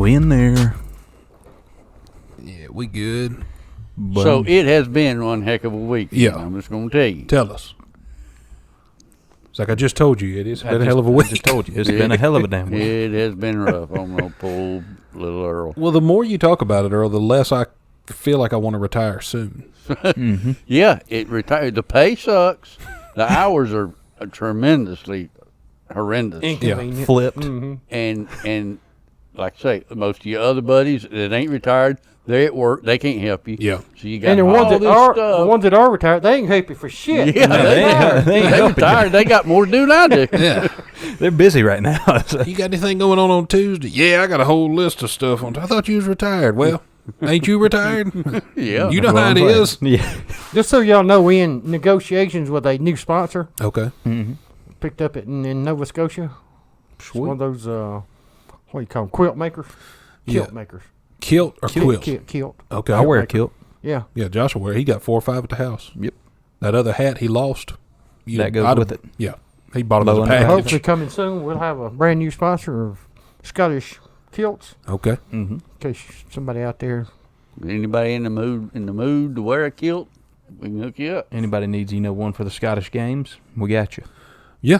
We in there. Yeah, we good. But So it has been one heck of a week. Yeah. I'm just going to tell you. Tell us. It's like I just told you, it's been a hell of a week. I just told you. It's been a hell of a damn week. It has been rough on my poor little Earl. Well, the more you talk about it, Earl, the less I feel like I want to retire soon. Mm-hmm. Yeah, it retired. The pay sucks. The hours are tremendously horrendous. Inconvenient. Flipped. Mm-hmm. And like I say, most of your other buddies that ain't retired, they're at work. They can't help you. Yeah. So you got And the all ones that this are stuff. the ones that are retired, they ain't happy for shit. Yeah, No, they ain't they helping you. retired. They got more to do than I do. Yeah. They're busy right now. You got anything going on Tuesday? Yeah, I got a whole list of stuff on. I thought you was retired. Well, ain't you retired? Yeah. You know Well, how I'm it glad. is. Yeah. Just so y'all know, we in negotiations with a new sponsor. Okay. Mm-hmm. Picked up it in Nova Scotia. It's one Sweet. of those, what do you call them, quilt makers? Kilt Yeah. makers. Kilt or quilt? Kilt. Okay. I wear a kilt. Yeah. Yeah, Josh will wear. He got 4 or 5 at the house. Yep. That other hat he lost. That goes with it. Yeah. He bought it Low as a under package. Hopefully coming soon, we'll have a brand new sponsor of Scottish kilts. Okay. Mm-hmm. In case somebody out there. Anybody in the mood to wear a kilt, we can hook you up. Anybody needs, one for the Scottish games, we got you. Yeah.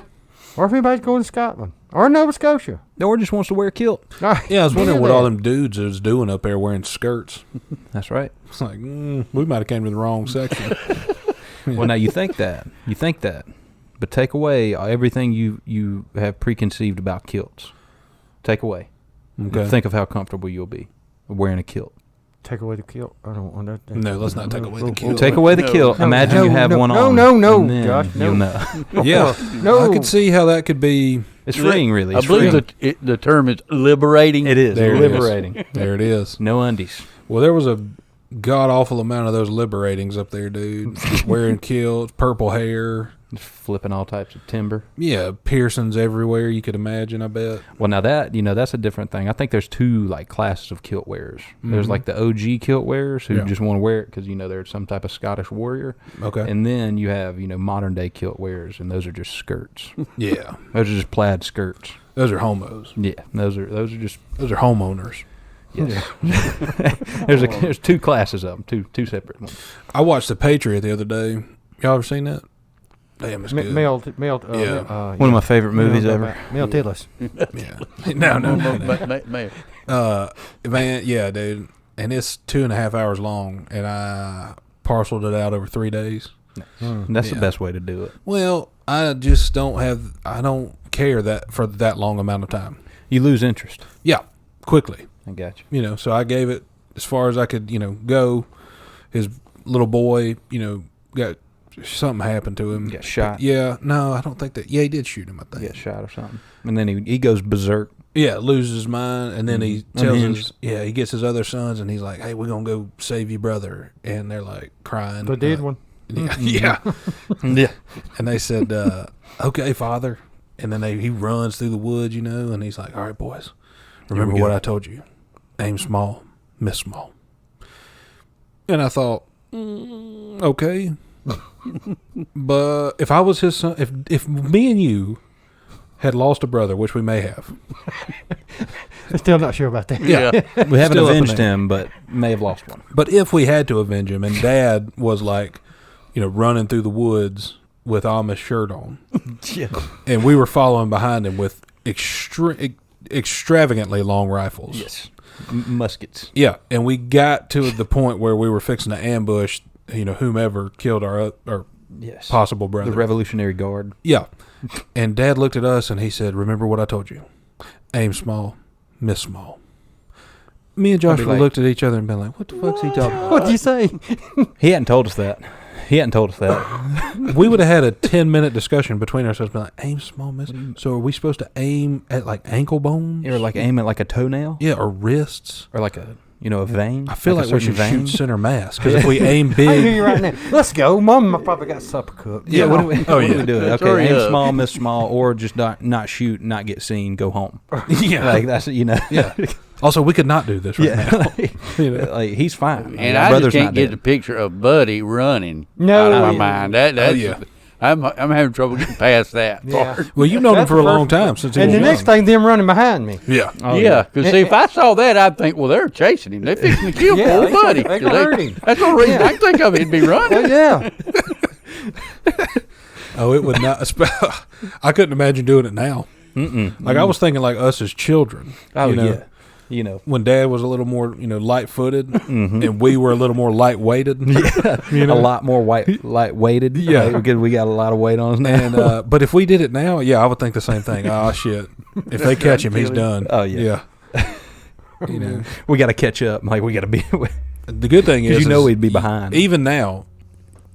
Or if anybody's going to Scotland. Or Nova Scotia. Or just wants to wear a kilt. Yeah, I was wondering what all them dudes is doing up there wearing skirts. That's right. It's like, we might have came to the wrong section. Well, now you think that. But take away everything you have preconceived about kilts. Take away. Okay. Think of how comfortable you'll be wearing a kilt. Take away the kilt. I don't want that. No, let's not take away the kilt. Take away the No. kilt. No, Imagine no, you have no, one no, on. no, and then Josh, no. you'll know. Yeah. No. I could see how that could be. It's freeing, really. I It's believe freeing. the term is liberating. It is. There it is. liberating. There it is. No undies. Well, there was a god-awful amount of those liberatings up there, dude. Wearing kilts, purple hair. Flipping all types of timber. Yeah, piercings everywhere you could imagine, I bet. Well, now that, that's a different thing. I think there's two, classes of kilt wearers. There's, Mhm. the OG kilt wearers who Yeah. just want to wear it because, they're some type of Scottish warrior. Okay. And then you have, modern-day kilt wearers, and those are just skirts. Yeah. Those are just plaid skirts. Those are homos. Yeah, those are just, Those are homeowners. yes. there's two classes of them, two separate ones. I watched The Patriot the other day. Y'all ever seen that? Damn, it's good. Yeah. One of my favorite movies ever. Mel Tillis. Yeah. No. May- Man, yeah, dude. And it's 2.5 hours long, and I parceled it out over 3 days. And that's Yeah. the best way to do it. Well, I just I don't care that for that long amount of time. You lose interest. Yeah, quickly. I got you. So I gave it as far as I could, go. His little boy, got something happened to him. Got shot. Yeah, no, I don't think that. Yeah, he did shoot him, I think. Get shot or something. And then he goes berserk. Yeah, loses his mind, and then he tells Unhinged. he gets his other sons, and he's like, "Hey, we're gonna go save your brother," and they're like crying. The dead one. Yeah, Yeah. and they said, "Okay, father," and then he runs through the woods, and he's like, "All right, boys, remember we what go. I told you: aim small, miss small." And I thought, okay, but if I was his son, if me and you had lost a brother, which we may have. Still not sure about that. Yeah. We haven't Still up in avenged there. him, but may have lost one. But if we had to avenge him, and Dad was like, running through the woods with Amish shirt on, Yeah. and we were following behind him with extravagantly long rifles. Yes. Muskets. Yeah, and we got to the point where we were fixing to ambush, whomever killed our Yes. possible brother. The Revolutionary Guard. Yeah. And Dad looked at us and he said, "Remember what I told you. Aim small, miss small." Me and Josh I'd be like, looked at each other and been like, "What the fuck's he talking about?" What'd you say? He hadn't told us that. We would have had a 10-minute discussion between ourselves, being like, "Aim small, miss." So are we supposed to aim at ankle bones? Or aim at a toenail? Yeah, or wrists. Or a vein? I feel like we a should certain vein? shoot center mass, because if we aim I hear big, you right now. Let's go. Mom probably got supper cooked. Yeah, what do we, Oh, what do yeah. we do? Let's Okay, hurry aim up. small, miss small, or just not shoot, not get seen, go home. yeah, That's, yeah. Also, we could not do this right now. He's fine. And My I brother's just can't not get dead. the picture of Buddy running No. out of my Yeah. mind. That's yeah. I'm having trouble getting past that. Yeah. part. Well, you've known him That's for a the long first- time since he And was the young. next thing, them running behind me. Yeah. Oh, Yeah, because see, if I saw that, I'd think, well, they're chasing him. They're fixing to kill Yeah, poor they buddy. they 'Cause gonna hurt him. That's the only reason I can think of it. He'd be running. Well, yeah. Oh, it would not. I couldn't imagine doing it now. Like I was thinking, like us as children. Oh, you know, yeah. You know. when Dad was a little more, light-footed, and we were a little more light-weighted. A lot more light-weighted. Yeah. Because we got a lot of weight on us now. And but if we did it now, yeah, I would think the same thing. Oh shit! If they catch him, he's done. Oh, yeah. You know, we got to catch up. Like, we got to be... the good thing is, we'd be behind. Even now,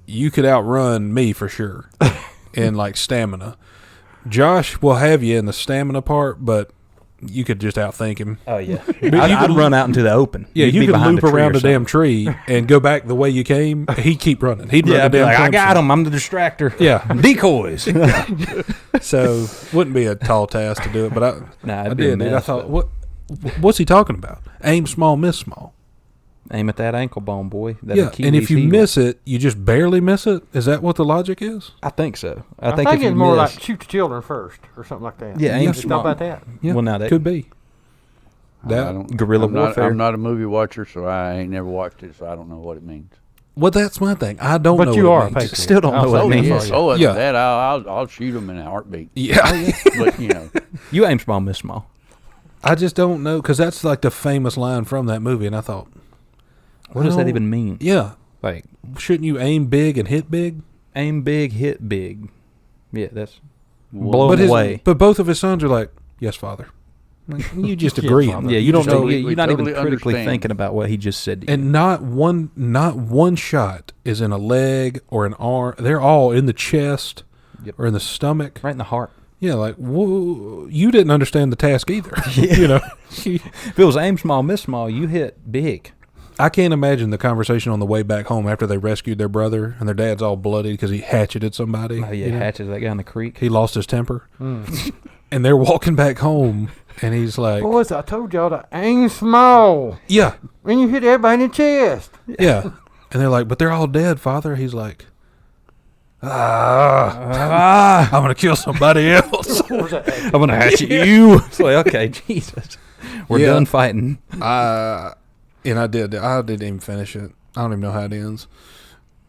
you could outrun me for sure in like stamina. Josh will have you in the stamina part, but you could just outthink him. Oh, yeah. you I'd could- run out into the open. Yeah, You'd you be could behind loop a tree around or a damn something. tree and go back the way you came. He'd keep running. He'd run Yeah, the I'd be damn like, I time got slot. him. I'm the distractor. Yeah. Decoys. So wouldn't be a tall task to do it, but Nah, I it'd be a did. Dude. I mess, thought, but- what's he talking about? Aim small, miss small. Aim at that ankle bone, boy. That'll Yeah, keep and if these you heels. miss it, you just barely miss it. Is that what the logic is? I think so. I think think if you it's more miss, like shoot the children first or something like that. Yeah, aim You small. thought about that? Yeah, Well, now that- could be. I That don't- guerrilla I'm not- warfare. I'm not a movie watcher, so I ain't never watched it, so I don't know what it means. well, that's my thing. I don't But know. you what are it a means. patriot. Still don't know what it I'll means. say Yes. for you. Oh, Yeah. that I'll shoot them in a heartbeat. Yeah, But you know, You aim small, miss small. I just don't know because that's like the famous line from that movie, and I thought, What does that well, even mean? yeah, Like, shouldn't you aim big and hit big? aim big, hit big. Yeah, that's Well, blow But him away. but both of his sons are like, yes, father. Like, you just Yes, agree. Father. Yeah, you don't So know. we You're not even totally critically understand. thinking about what he just said to you. And not one shot is in a leg or an arm. They're all in the chest Yep. or in the stomach. right in the heart. Yeah, like whoa, you didn't understand the task either. You know, If it was aim small, miss small, you hit big. I can't imagine the conversation on the way back home after they rescued their brother and their dad's all bloody because he hatcheted somebody. Oh, yeah, you know? hatches that guy in the creek. He lost his temper, and they're walking back home, and he's like, Boys, I told y'all to aim small. "Yeah, When you hit everybody in the chest. yeah," and they're like, "But they're all dead, Father." He's like, I'm gonna kill somebody else. What was that? I'm gonna hatchet you. It's like, okay, Jesus, we're Yeah. done fighting. And I didn't even finish it. I don't even know how it ends.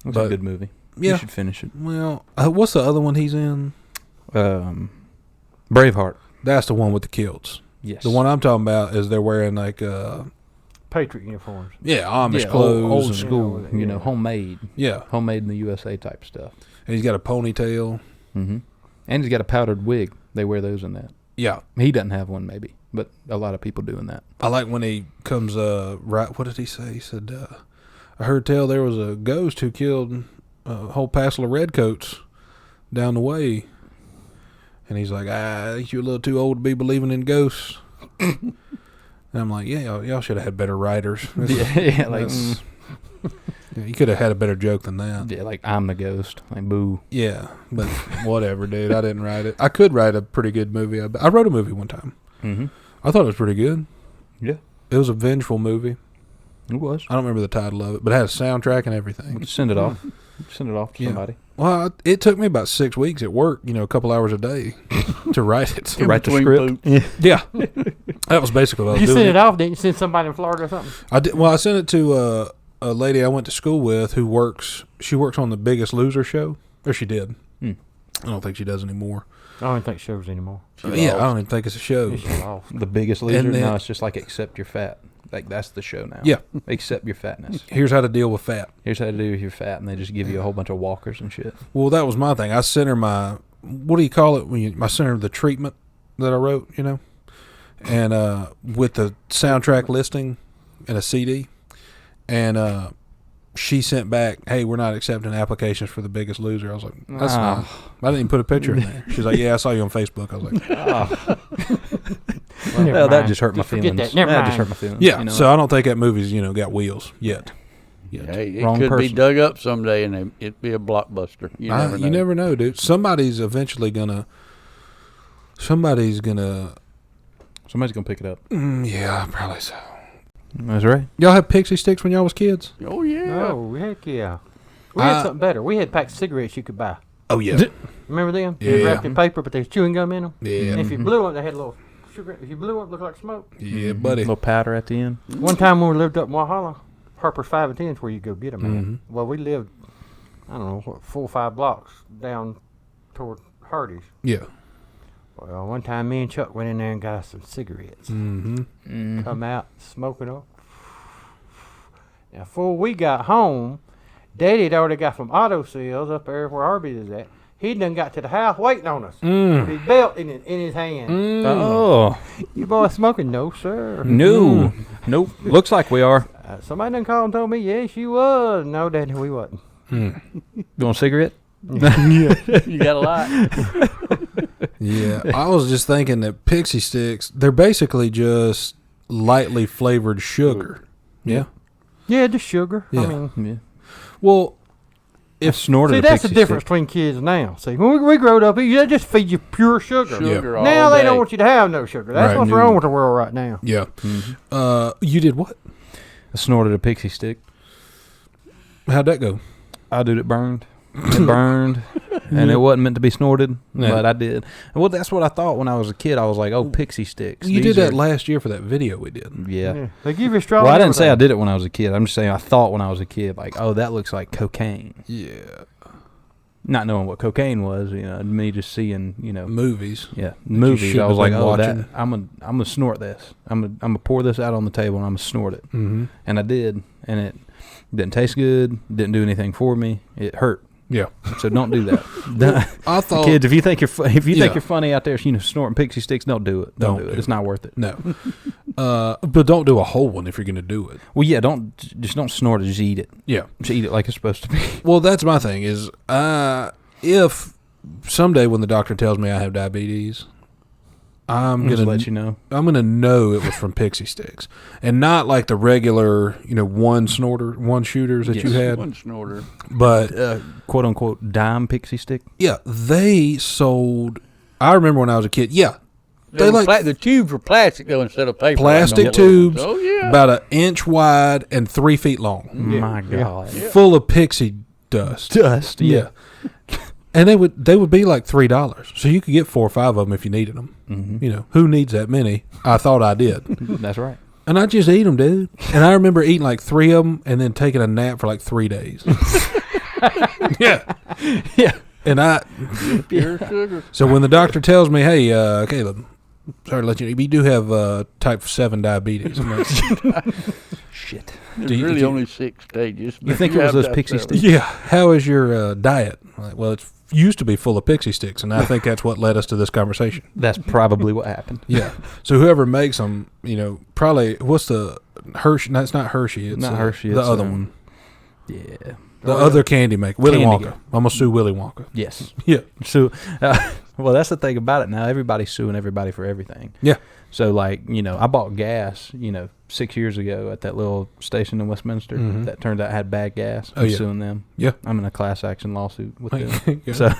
It's But- a good movie. Yeah. You should finish it. Well, what's the other one he's in? Braveheart. That's the one with the kilts. Yes. The one I'm talking about is they're wearing like Patriot uniforms. Amish yeah, clothes. old and- school, Yeah. you know, homemade Yeah, in the USA type stuff. and he's got a ponytail. Mm-hmm. And he's got a powdered wig. They wear those in that. Yeah, He doesn't have one, maybe, but a lot of people doing that. I like when he comes. Right, what did he say? He said, "I heard tell there was a ghost who killed a whole passel of redcoats down the way." And he's like, "I think you're a little too old to be believing in ghosts." And I'm like, "Yeah, y'all should have had better writers." Yeah, like, That's- yeah, you could have had a better joke than that. yeah, like I'm the ghost. Like, boo. Yeah, but whatever, dude. I didn't write it. I could write a pretty good movie. I wrote a movie one time. Mm-hmm. I thought it was pretty good. Yeah, It was a vengeful movie. it was. I don't remember the title of it, but it had a soundtrack and everything. Send it off. Send it off to Yeah. somebody. Well, it took me about 6 weeks at work, a couple hours a day to write it. To write the between script. Yeah. That was basically what I was You doing. sent it off, didn't you? Send somebody in Florida or something? I did. Well, I sent it to a lady I went to school with who works on The Biggest Loser show. Or she did. Hmm. I don't think she does anymore. I don't even think shows anymore. Yeah, I don't even think it's a show. She lost. The Biggest Loser. And then- No, it's just like accept your fat. Like that's the show now. Yeah. Accept your fatness. Here's how to deal with fat. Here's how to do with your fat, and they just give you a whole bunch of walkers and shit. Well, that was my thing. I sent her what do you call it I sent her the treatment that I wrote, and with the soundtrack listing and a CD, and she sent back, "Hey, we're not accepting applications for The Biggest Loser." I was like, "That's not." I didn't even put a picture in there. She's like, "Yeah, I saw you on Facebook." I was like, Never Well, that mind. just hurt my Forget feelings. that. Never That mind. just hurt my feelings. "Yeah." you know? So I don't think that movie's got wheels yet. Hey, it Wrong could be person. dug up someday and it'd be a blockbuster. You never know. You never know, dude. Somebody's eventually gonna. Somebody's gonna. Somebody's gonna pick it up. Yeah, probably so. That's right. Y'all have pixie sticks when y'all was kids? Oh, yeah. Oh, heck yeah. We had something better. We had packs of cigarettes you could buy. Oh yeah. Remember them? Yeah. They wrapped in paper, but there's chewing gum in them. Yeah. And if you blew them, they had a little sugar. If you blew them, it looked like smoke. Yeah, buddy. A little powder at the end. One time when we lived up in Walhalla, Harper's 5 and 10 is where you go get them. Mhm. Well, we lived, I don't know, 4 or 5 blocks down toward Hardy's. Yeah. Well, one time me and Chuck went in there and got us some cigarettes. Mm-hmm. Come out smoking up. Now, before we got home, Daddy had already got from auto sales up there where Arby's is at. He done got to the house waiting on us with his belt in his hand. Oh. You boys smoking? No, sir. No. Nope. Looks like we are. Somebody done called and told me, yes, you was. No, Daddy, we wasn't. You want a cigarette? You got a lot. Yeah. I was just thinking that Pixie Sticks, they're basically just lightly flavored sugar. Yeah. Yeah, just sugar. Yeah. I mean, Yeah. Well, If snorted see, a that's the Pixie difference stick. between kids now. See, when we growed up, they just feed you pure sugar. Sugar all Now they day. don't want you to have no sugar. That's Right. what's wrong with the world right now. yeah. Mm-hmm. You did what? I snorted a Pixie stick. How'd that go? I did it burned. It burned. And it wasn't meant to be snorted, Yeah. but I did. Well, that's what I thought when I was a kid. I was like, oh, Pixie sticks. You These did that are- last year for that video we did. Yeah. They give you straw. Well, I didn't say I did it when I was a kid. I'm just saying I thought when I was a kid, like, oh, that looks like cocaine. Yeah. Not knowing what cocaine was, me just seeing, Movies. yeah, movies. shouldn't I was have like, been oh, watching. I'm gonna snort this. I'm gonna pour this out on the table and I'm gonna snort it. Mm-hmm. And I did, and it didn't taste good. Didn't do anything for me. It hurt. Yeah. So don't do that. I thought. Kids, if you think you're think Yeah. you're funny out there, snorting Pixie sticks, don't do it. Don't do it. It's not worth it. No. But don't do a whole one if you're going to do it. Well, yeah, don't snort it. Just eat it. Yeah. Just eat it like it's supposed to be. Well, that's my thing is if someday when the doctor tells me I have diabetes, I'm Just gonna let you know. I'm gonna know it was from Pixie Sticks and not like the regular one shooters that you Yes. had. One snorter. But Quote unquote dime Pixie stick. yeah, they sold. I remember when I was a kid. Yeah, they like the tubes were plastic though instead of paper. plastic Like tubes, Oh yeah. about an inch wide and 3 feet long, My God. full of pixie dust. Dust. Yeah. And they would be like $3, so you could get 4 or 5 of them if you needed them. Mm-hmm. Who needs that many? I thought I did, That's right. and I just eat them, dude. And I remember eating like 3 of them and then taking a nap for like 3 days. Yeah. And Pure sugar. so when the doctor tells me, "Hey, Caleb, sorry to let you know, you do have type 7 diabetes," I'm like, Shit. There's you- really you- only 6 stages. You think it was have those that Pixie seven. sticks? "Yeah, how is your diet?" I'm like, well, it used to be full of Pixie Sticks, and I think that's what led us to this conversation. That's probably what happened. Yeah. So whoever makes them, probably what's the Hershey? No, it's not Hershey. It's Not Hershey. The it's, other one. Yeah. The other candy maker, Willy Candy Wonka. I'm gonna sue Willy Wonka. Yes. Yeah. So, well, that's the thing about it now. Everybody's suing everybody for everything. Yeah. So, like, I bought gas, 6 years ago at that little station in Westminster Mhm. that turned out had bad gas. Oh, I'm yeah. suing them. Yeah. I'm in a class action lawsuit with them. Yeah.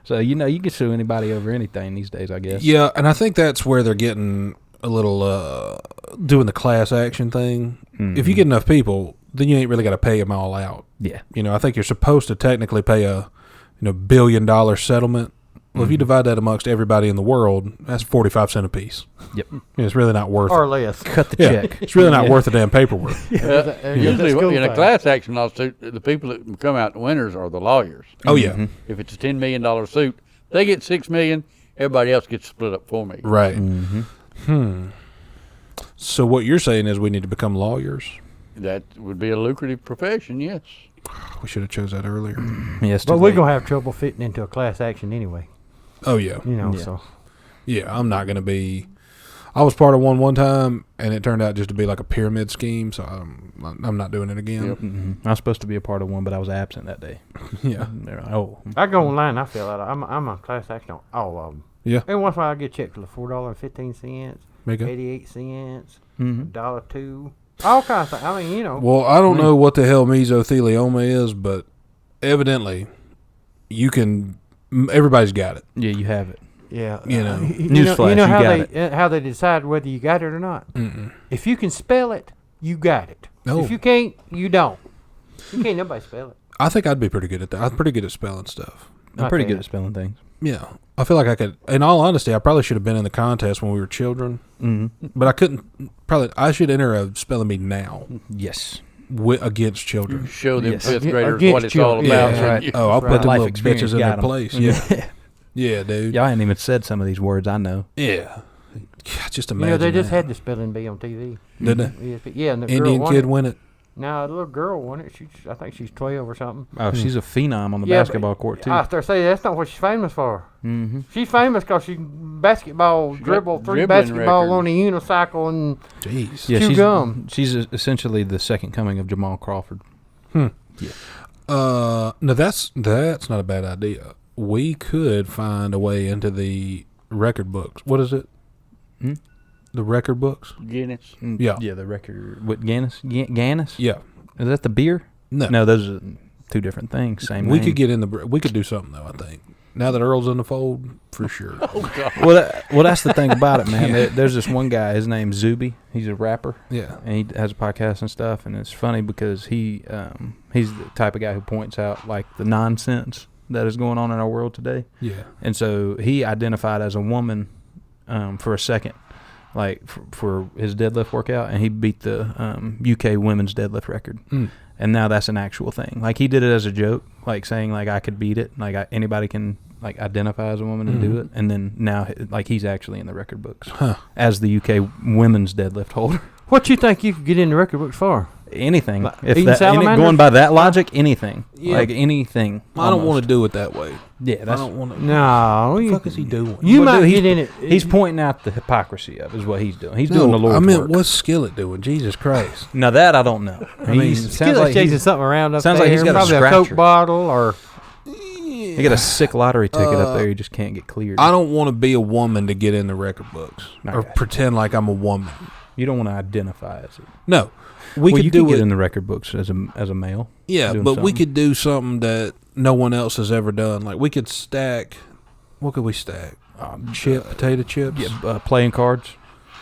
So you can sue anybody over anything these days, I guess. Yeah, and I think that's where they're getting a little doing the class action thing. If you get enough people, then you ain't really got to pay them all out. Yeah. I think you're supposed to technically pay a $1 billion settlement. Well, if you divide that amongst everybody in the world, that's 45 cents a piece. Yep. It's really not worth Or it. less. Cut the Yeah, check. it's really not worth the damn paperwork. Usually School in a file. class action lawsuit, the people that come out the winners are the lawyers. Oh yeah, Mhm. If it's a $10 million suit, they get $6 million. Everybody else gets split up for me. right. Mm-hmm. So what you're saying is we need to become lawyers. That would be a lucrative profession, yes. We should have chose that earlier. Yes. But we're going to have trouble fitting into a class action anyway. Oh yeah, Yeah. So. yeah. I'm not gonna be. I was part of one time, and it turned out just to be like a pyramid scheme. So I'm not doing it again. Yep. Mm-hmm. I was supposed to be a part of one, but I was absent that day. Yeah, They're like, oh. I go online, I fill out. I'm a class action on all of them. yeah. Every once in a while I get checked for $4.15, Make it. 88 cents, Mm-hmm. $1.02, all kinds of things. I mean, Well, I don't know what the hell mesothelioma is, but evidently, you can. Everybody's got it. Yeah, you have it. Yeah. Newsflash, you know you how got how they decide whether you got it or not? Mm-mm. If you can spell it, you got it. No. If you can't, you don't. You can't nobody spell it. I think I'd be pretty good at that. I'm pretty good at spelling stuff. I'm pretty good at spelling things. Yeah. I feel like I could, in all honesty, I probably should have been in the contest when we were children. Mm-hmm. But I couldn't, I should enter a spelling bee now Yes. Against children. Show them Yes. fifth graders Against what it's all children. about. Yeah. That's right. Oh, I'll put them Life little experience bitches in got their 'em. place. Yeah. Yeah, dude. Y'all ain't even said some of these words I know. Yeah. God, just You imagine know, they just that. had the spelling bee on TV. Didn't they? Yeah, and the girl Indian won kid it. win it. No, the little girl won it. I think she's 12 or something. Oh, she's a phenom on the Yeah, basketball court too. I start saying that's not what she's famous for. Mm-hmm. She's famous because she basketball She got dribble 3 dribbling basketball record. on a unicycle and Jeez. Yeah, Chew she's gum. she's essentially the second coming of Jamal Crawford. No, that's not a bad idea. We could find a way into the record books. What is it? Hmm? The record books? Guinness. Yeah. Yeah, the record. What, Guinness? Guinness? Yeah. Is that the beer? No. Those are two different things. Same We name. could get in the. We could do something though. I think now that Earl's in the fold, for sure. Oh God. Well, that's the thing about it, man. There's this one guy. His name's Zuby. He's a rapper, Yeah. and he has a podcast and stuff. And it's funny because he's the type of guy who points out like the nonsense that is going on in our world today. Yeah. And so he identified as a woman for a second, like for his deadlift workout, and he beat the UK women's deadlift record. Mm. And now that's an actual thing. Like he did it as a joke, like saying like I could beat it, like anybody can like identify as a woman and do it. And then now like he's actually in the record books as the UK women's deadlift holder. what you think you could get in the record books for? Anything, Like if eating that salamanders? going by that logic, anything, Yeah. like anything. I don't want to do it that way. Yeah, I that's don't want to. No, What the you, fuck is he doing? you Well, might dude, get in it. He's pointing out the hypocrisy of is what he's doing. He's No, doing the Lord's I meant, work. what's Skillet doing? Jesus Christ. Now that I don't know. I mean, He's- Sounds like chasing he's- something around up sounds there. like he's got a probably a scratcher. Coke bottle or he got a sick lottery ticket up there. He just can't get cleared. I don't want to be a woman to get in the record books I or got you. pretend like I'm a woman. You don't want to identify as it. No, we Well, could you do could get it. in the record books as a male. Yeah, doing but we something. could do something that no one else has ever done. Like we could stack. What could we stack? Potato chips. Yeah, playing cards.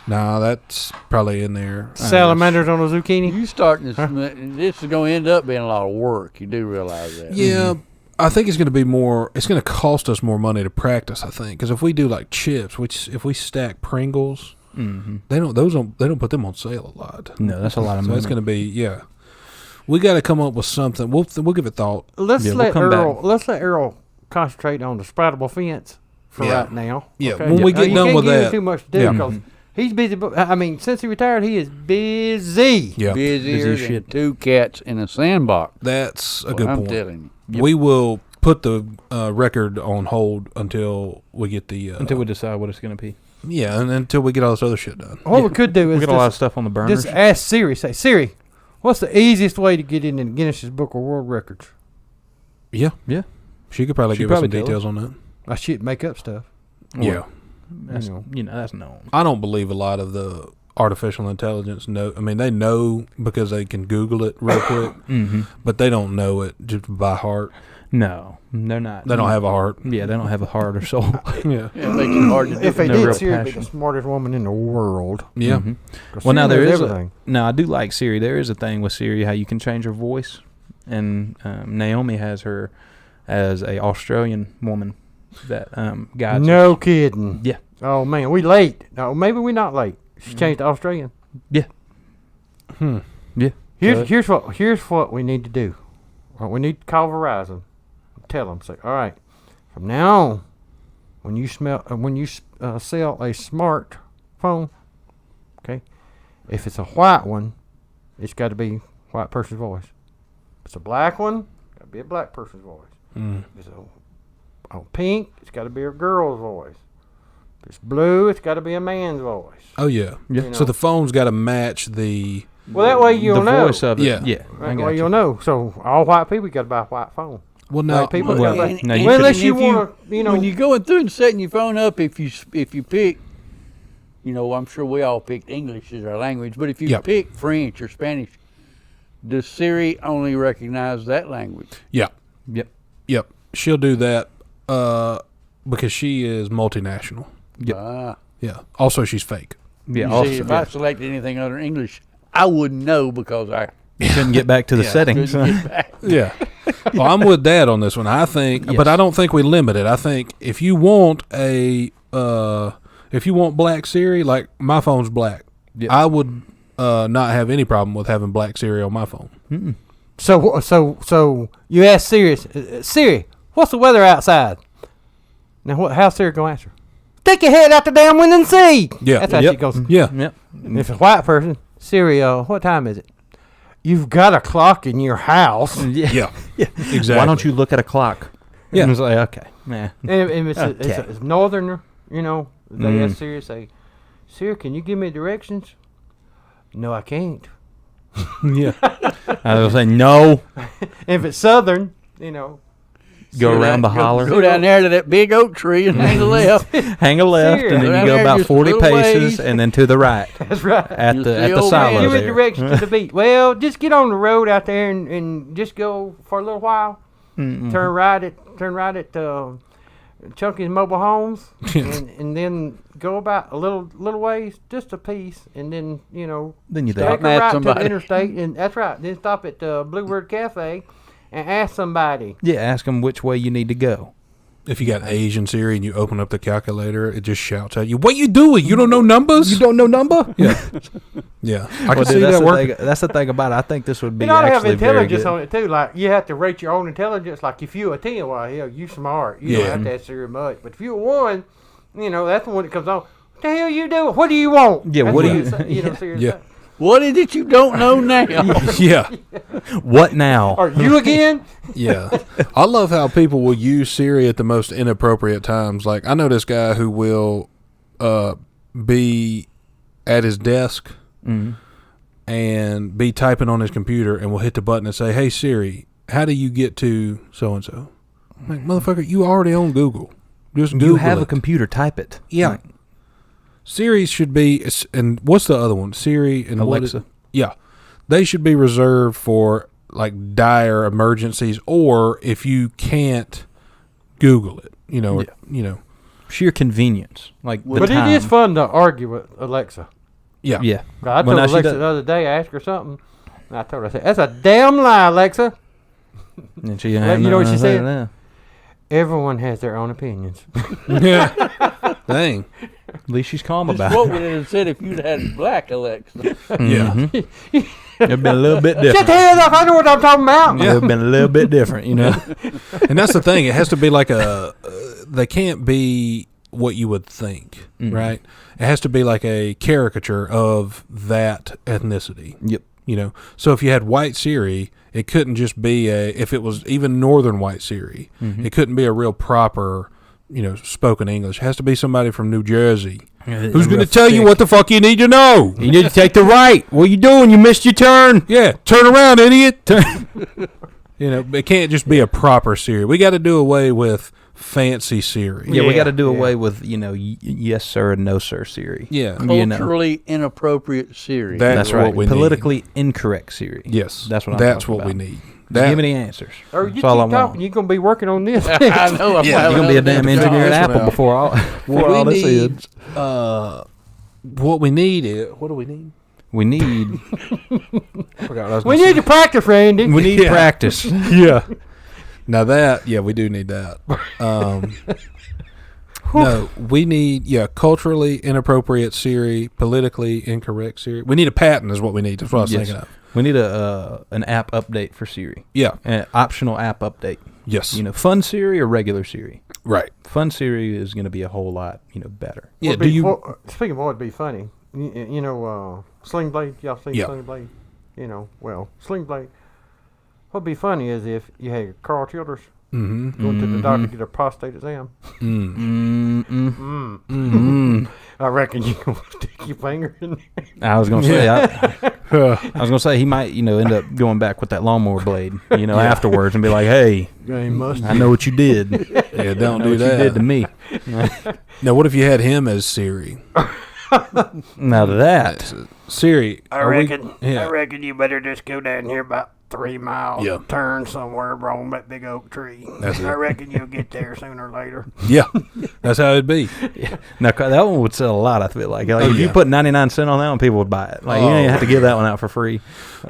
Nah, that's probably in there. salamanders on a zucchini. You starting to. This is going to end up being a lot of work. You do realize that. Yeah, I think it's going to be more. It's going to cost us more money to practice. I think because if we do like chips, which if we stack Pringles, Mm-hmm. they don't put them on sale a lot. No, that's a lot of So money. it's going to be We got to come up with something. We'll give it thought. Let's Yeah, we'll let come Earl. back. Let's let Earl concentrate on the sproutable fence for Yeah. right now. Yeah, okay? when we Now, get you done can't with give him that- too much to do Yeah. because he's busy. I mean, since he retired, he is busy. Yeah, Busier Busy than shit. 2 cats in a sandbox. that's a Well, good I'm point. telling you. Yep. We will put the record on hold until we get the Until we decide what it's going to be. and until we get all this other shit done. What we could do We is got a lot of stuff on the burners. just ask Siri. Say, Siri, what's the easiest way to get in the Guinness Book of World Records? Yeah, Yeah. she could probably She'd give us some probably tell details on that. I should make up stuff. Yeah, That's, You know. that's known. I don't believe a lot of the artificial intelligence know. I mean, they know because they can Google it real quick, Mm-hmm. but they don't know it just by heart. No, they're not. They don't have a heart. Yeah, they don't have a heart or soul. Yeah, It makes it hard to do. If they no did, real Siri would be the passion. smartest woman in the world. yeah. Mhm. 'Cause Well, now Siri there knows is everything. I do like Siri. There is a thing with Siri how you can change her voice, and Naomi has her as a Australian woman that guides. No us. kidding. Yeah. Oh man, we late. No, maybe we're not late. She changed to Australian. Hmm. Here's what we need to do. Well, we need to call Verizon. Tell them, say, all right, from now on, when you sell a smartphone, okay, if it's a white one, it's got to be white person's voice. If it's a black one, got to be a black person's voice. Mm. If it's a pink, it's got to be a girl's voice. If it's blue, it's got to be a man's voice. Oh yeah. Yeah. You So know. the phone's got to match the. Well, that way you'll the know. voice of it. Yeah. Yeah. I That got way you. you'll know. So all white people got to buy a white phone. Well, no. White people well, got to buy. now you Well, could- unless you if you- want to, you know. when you're going through and setting your phone up, if you pick, I'm sure we all picked English as our language, but if you Yep. pick French or Spanish, does Siri only recognize that language? Yeah. Yep. Yep. She'll do that because she is multinational. Yep. Ah. Yeah. Also, she's fake. Yeah. You Also, see, if I selected anything under English, I wouldn't know because I couldn't get back to the Yeah. settings. couldn't get back. Yeah. Well, I'm with Dad on this one. I think, but I don't think we limit it. I think if you want black Siri, like my phone's black, I would not have any problem with having black Siri on my phone. Mm-mm. So you ask Siri, Siri, what's the weather outside? Now, how's Siri gonna answer? Stick your head out the damn window and see. Yeah, That's how she goes. Yeah. Yep. If it's a white person, Siri, what time is it? You've got a clock in your house. Yeah. Exactly. Why don't you look at a clock? Yeah. And it's like, okay, man. And if Okay. it's northerner, they Mm. ask Siri, say, Siri, can you give me directions? No, I can't. Yeah. I was saying no. If it's southern, Go around the holler. Go down there to that big oak tree and hang a left. Hang a left, Siri. and then Down you go there about just 40 a little paces, ways. and then to the right that's right. at You the see at the old silo man. Give me there. directions to the beach. Well, just get on the road out there and just go for a little while. Mm-mm. Turn right at Chunky's Mobile Homes, and then go about a little ways, just a piece, and then Then you take there. Stop. Ask a right to somebody. the interstate, and that's right. Then stop at Bluebird Cafe and ask somebody. Yeah, ask them which way you need to go. If you got Asian Siri and you open up the calculator, it just shouts at you, "What you doing? You don't know numbers? You don't know number? Yeah. Yeah. I can Well, see dude, that working. That's the thing about it. I think this would be You ought to have actually very intelligence good. on it too. Like you have to rate your own intelligence. Like if you a 10, well, hell, you smart. You Yeah. don't have to ask Siri much. But if you a 1, that's the one that comes on. What the hell you doing? What do you want? Yeah, That's what do what you- it say- yeah. Siri Yeah. say. What is it you don't know now? Yeah. What now? Are you again? Yeah. I love how people will use Siri at the most inappropriate times. Like, I know this guy who will be at his desk Mm-hmm. and be typing on his computer and will hit the button and say, "Hey, Siri, how do you get to so-and-so?" I'm like, motherfucker, you already own Google. Just Google You have it. a computer. Type it. Yeah. Like, Siri should be, and what's the other one? Siri and what is- Alexa. yeah. They should be reserved for like dire emergencies, or if you can't Google it, sheer convenience. Like the But time. it is fun to argue with Alexa. yeah. Yeah. I Well, told now she Alexa does- the other day, I asked her something. And I told her, I said, "That's a damn lie, Alexa. And she You know what she said? Yeah. Everyone has their own opinions." Yeah. Dang. At least she's calm Just about what it. would it have said if you'd had black Alexa? Yeah. Mhm. It'd been a little bit Shut different. the hell up! I know what I'm talking about. It'd have been a little bit different, And that's the thing. It has to be like they can't be what you would think, Mhm. right? It has to be like a caricature of that ethnicity. Yep. So if you had white Siri, it couldn't just be if it was even northern white Siri, Mhm. it couldn't be a real proper, spoken English. It has to be somebody from New Jersey who's going to tell you what the fuck you need to know. You need to take the right. What you doing? You missed your turn. Yeah, turn around, idiot. It can't just be a proper Siri. We got to do away with fancy Siri. Yeah, we got to Yeah, do yeah. away with yes sir and no sir Siri. Yeah. Culturally inappropriate Siri. That's That's right. what we need. Politically incorrect Siri. Yes, That's what I'm That's talking what we about. need. Give me the answers. Or you That's keep all I want. talking, you're gonna be working on this. I know. Yeah, You're gonna be a damn engineer at This one Apple out. before all What we this need, ends. what we need is what do we need? We need I forgot what I was We gonna need to practice, Randy. we need Yeah. practice. say. Yeah. Now we do need that. No, we need culturally inappropriate Siri, politically incorrect Siri. We need a patent, is what we need. That's what I was Yes. thinking of. We need an app update for Siri. Yeah. An optional app update. Yes. Fun Siri or regular Siri. Right. Fun Siri is going to be a whole lot, better. Yeah. Would Do be- you? well, speaking of what would be funny, Sling Blade. Y'all seen Yeah. Sling Blade? Sling Blade. What'd be funny is if you had Carl Childers Mm-hmm. going to the doctor to get a prostate exam. Mm. Mm-mm. Mm. I reckon you can stick your finger in there. I was going to say, I was going to say he might, end up going back with that lawnmower blade, afterwards and be like, hey, I know what you did. Yeah. Don't I know do what that. you did to me. Now, what if you had him as Siri? Now that, Siri. I are we- reckon. yeah. I reckon you better just go down here about 3 miles. Yeah. Turn somewhere around that big oak tree. That's I it. reckon you'll get there sooner or later. Yeah, that's how it'd be. Now that one would sell a lot. I feel like, if you yeah. put 99 cents on that one, people would buy it. Like you don't even have to give that one out for free.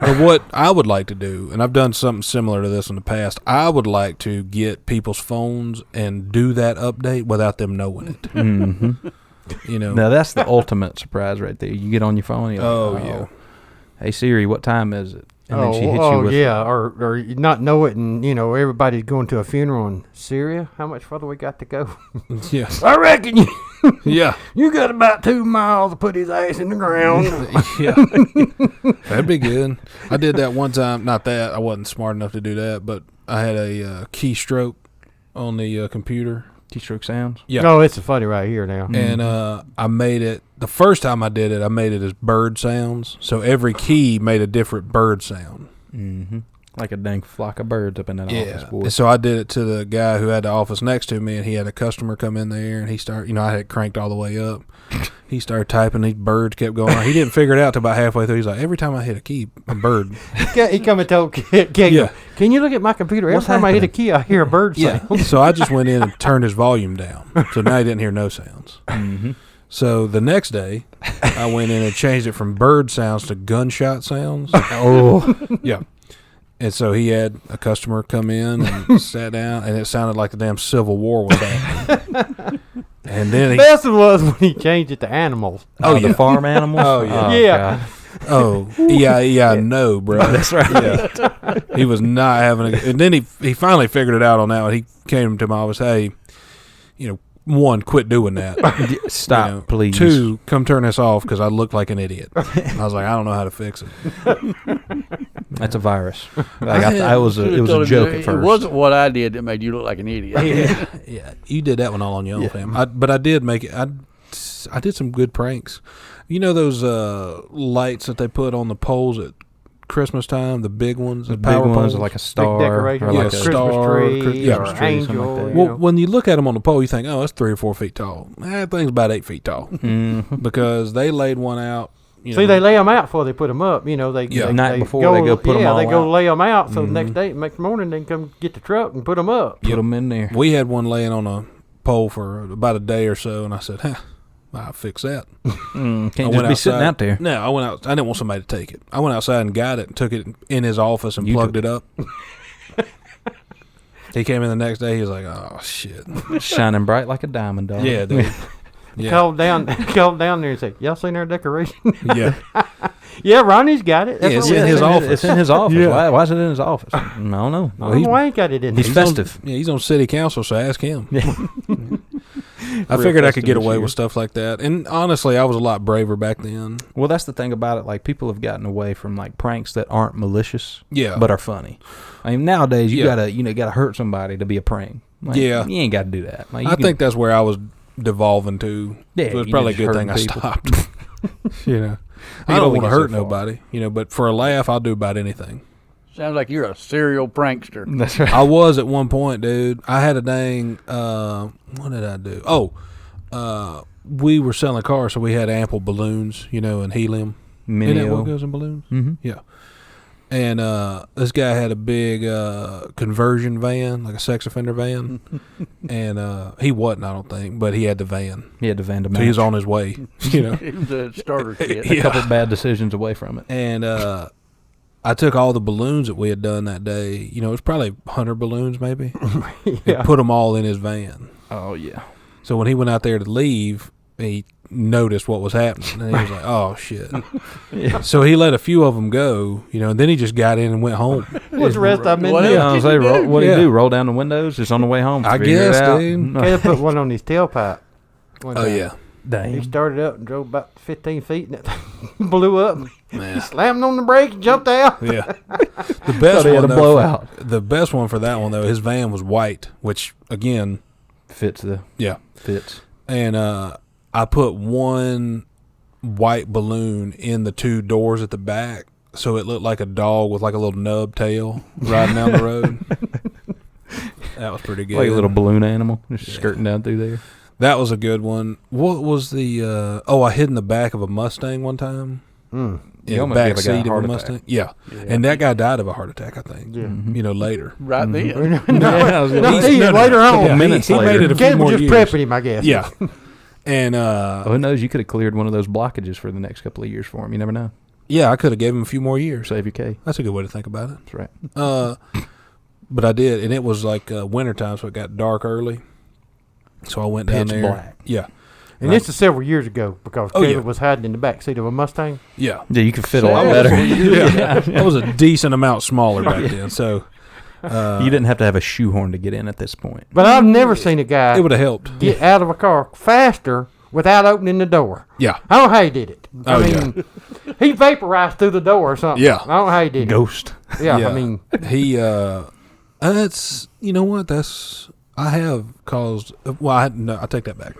Or what I would like to do, and I've done something similar to this in the past, I would like to get people's phones and do that update without them knowing it. Mm-hmm. You know? Now that's the ultimate surprise right there. You get on your phone. And you're like, yeah. Hey Siri, what time is it? And then she hits oh you with yeah, or you not know it, and everybody's going to a funeral in Syria. How much further we got to go? Yeah. I reckon Yeah. you got about 2 miles to put his ass in the ground. Yeah. That'd be good. I did that one time. Not that. I wasn't smart enough to do that, but I had a keystroke on the computer. keystroke sounds. Yeah. No, it's funny right here now. And I made it, the first time I did it, I made it as bird sounds. So every key made a different bird sound. Mm-hmm. Like a dang flock of birds up in that office, boy. And so I did it to the guy who had the office next to me, and he had a customer come in there, and he started, I had it cranked all the way up. He started typing, these birds kept going on. He didn't figure it out till about halfway through. He's like, every time I hit a key, a bird. He come and told Keg, Yeah. can you look at my computer? Every What's time I hit a happening? key, I hear a bird sound. Yeah. So I just went in and turned his volume down. So now he didn't hear no sounds. Mm-hmm. So the next day, I went in and changed it from bird sounds to gunshot sounds. Oh, Yeah. And so he had a customer come in and sat down, and it sounded like the damn Civil War was happening. And then he, Best was when he changed it to animals. the farm animals. Oh, yeah. Yeah. I know, bro. That's right. Yeah. He was not having a, and then he finally figured it out on that one. He came to my office, hey, one, quit doing that. Stop, please. 2, come turn this off because I look like an idiot. I was like, I don't know how to fix it. That's a virus. Like it was a joke at first. It wasn't what I did that made you look like an idiot. Yeah, you did that one all on your own, fam. But I did make it. I did some good pranks. You know those lights that they put on the poles at Christmas time, the big ones, The the big power ones poles? are like a star, decoration. or Yeah, like a Christmas Christmas tree, yeah, or Christmas tree, something angel. like that. Well, when you look at them on the pole, you think, oh, that's 3 or 4 feet tall. That thing's about 8 feet tall Mhm. because they laid one out. See, they lay them out before they put them up. They Yeah. Night before they go put 'em all they go out. lay them out. So Mhm. next morning they can come get the truck and put them up. Put them in there. We had one laying on a pole for about a day or so, and I said, I'll fix that. Can't I just went be sitting outside. out there. No, I went out. I didn't want somebody to take it. I went outside and got it and took it in his office and You plugged took it up. He came in the next day. He was like, "Oh shit." Shining bright like a diamond, dog. Yeah, dude. Yeah. Called down there and said, "Y'all seen our decoration?" Yeah. Yeah, Ronnie's got it. That's Yeah, what it's we in said. his office. It's in his office. Yeah. Why is it in his office? I don't know. Well, I ain't got it in he's there. festive. Yeah, he's on city council, so ask him. I Real figured I could festive get this away year. with stuff like that. And honestly, I was a lot braver back then. Well, that's the thing about it. Like, people have gotten away from like pranks that aren't malicious, Yeah. but are funny. I mean, nowadays you Yeah. gotta hurt somebody to be a prank. Like, Yeah. you ain't got to do that. Like, you I can- think that's where I was devolving to. Yeah, So it's you probably a just good thing I hurting people. stopped. I can don't only want to get so hurt far. nobody, but for a laugh, I'll do about anything. Sounds like you're a serial prankster. That's right. I was at one point, dude. I had a dang. What did I do? Oh, we were selling cars, so we had ample balloons, and helium. Isn't that what Minio. goes in balloons? Mm-hmm. Yeah. And this guy had a big conversion van, like a sex offender van, and he wasn't, I don't think, but he had the van, He had the van to so he was match. on his way. It was a starter kit. A couple bad decisions away from it. And I took all the balloons that we had done that day. It was probably 100 balloons, maybe. Yeah. And put them all in his van. Oh yeah. So when he went out there to leave, he noticed what was happening, and he was like, "Oh shit!" Yeah. So he let a few of them go, and then he just got in and went home. What's the rest of them in What there? else? I was did you like, do? what do you Yeah. do? Roll down the windows just on the way home? I Figure it guess, out. dude. Caleb put one on his tailpipe. one Oh time. yeah, He Dang. started up and drove about 15 feet, and it blew up. He man. slammed on the brake and jumped out. Yeah. The best Thought he had one a though, blowout. the best one for that one though, his van was white, which again, Fits. and I put one white balloon in the 2 doors at the back, so it looked like a dog with like a little nub tail riding down the road. That was pretty good. Like a little balloon animal just skirting down through there. That was a good one. What was the? I hid in the back of a Mustang one time. in the back seat of a Mustang. Yeah. And that guy died of a heart attack, I think. Yeah. You know, later. Right then. Later on. Minutes he made it a few more just years. prepping him, I guess. Yeah. And who knows? You could have cleared one of those blockages for the next couple of years for him. You never know. yeah, I could have gave him a few more years. Save your K. That's a good way to think about it. That's right. But I did, and it was like wintertime, so it got dark early. So I went down Pitch there. black. Yeah. And this is several years ago because Caleb was hiding in the back seat of a Mustang. Yeah. Yeah, you could fit a lot better. Yeah. I was a decent amount smaller back then, so You didn't have to have a shoehorn to get in at this point. But I've never seen a guy it would have helped. get out of a car faster without opening the door. Yeah. I don't know how he did it. Oh, I mean, he vaporized through the door or something. Yeah. I don't know how he did Ghost. it. Yeah, I mean, he that's, you know what, I have caused, no, I take that back.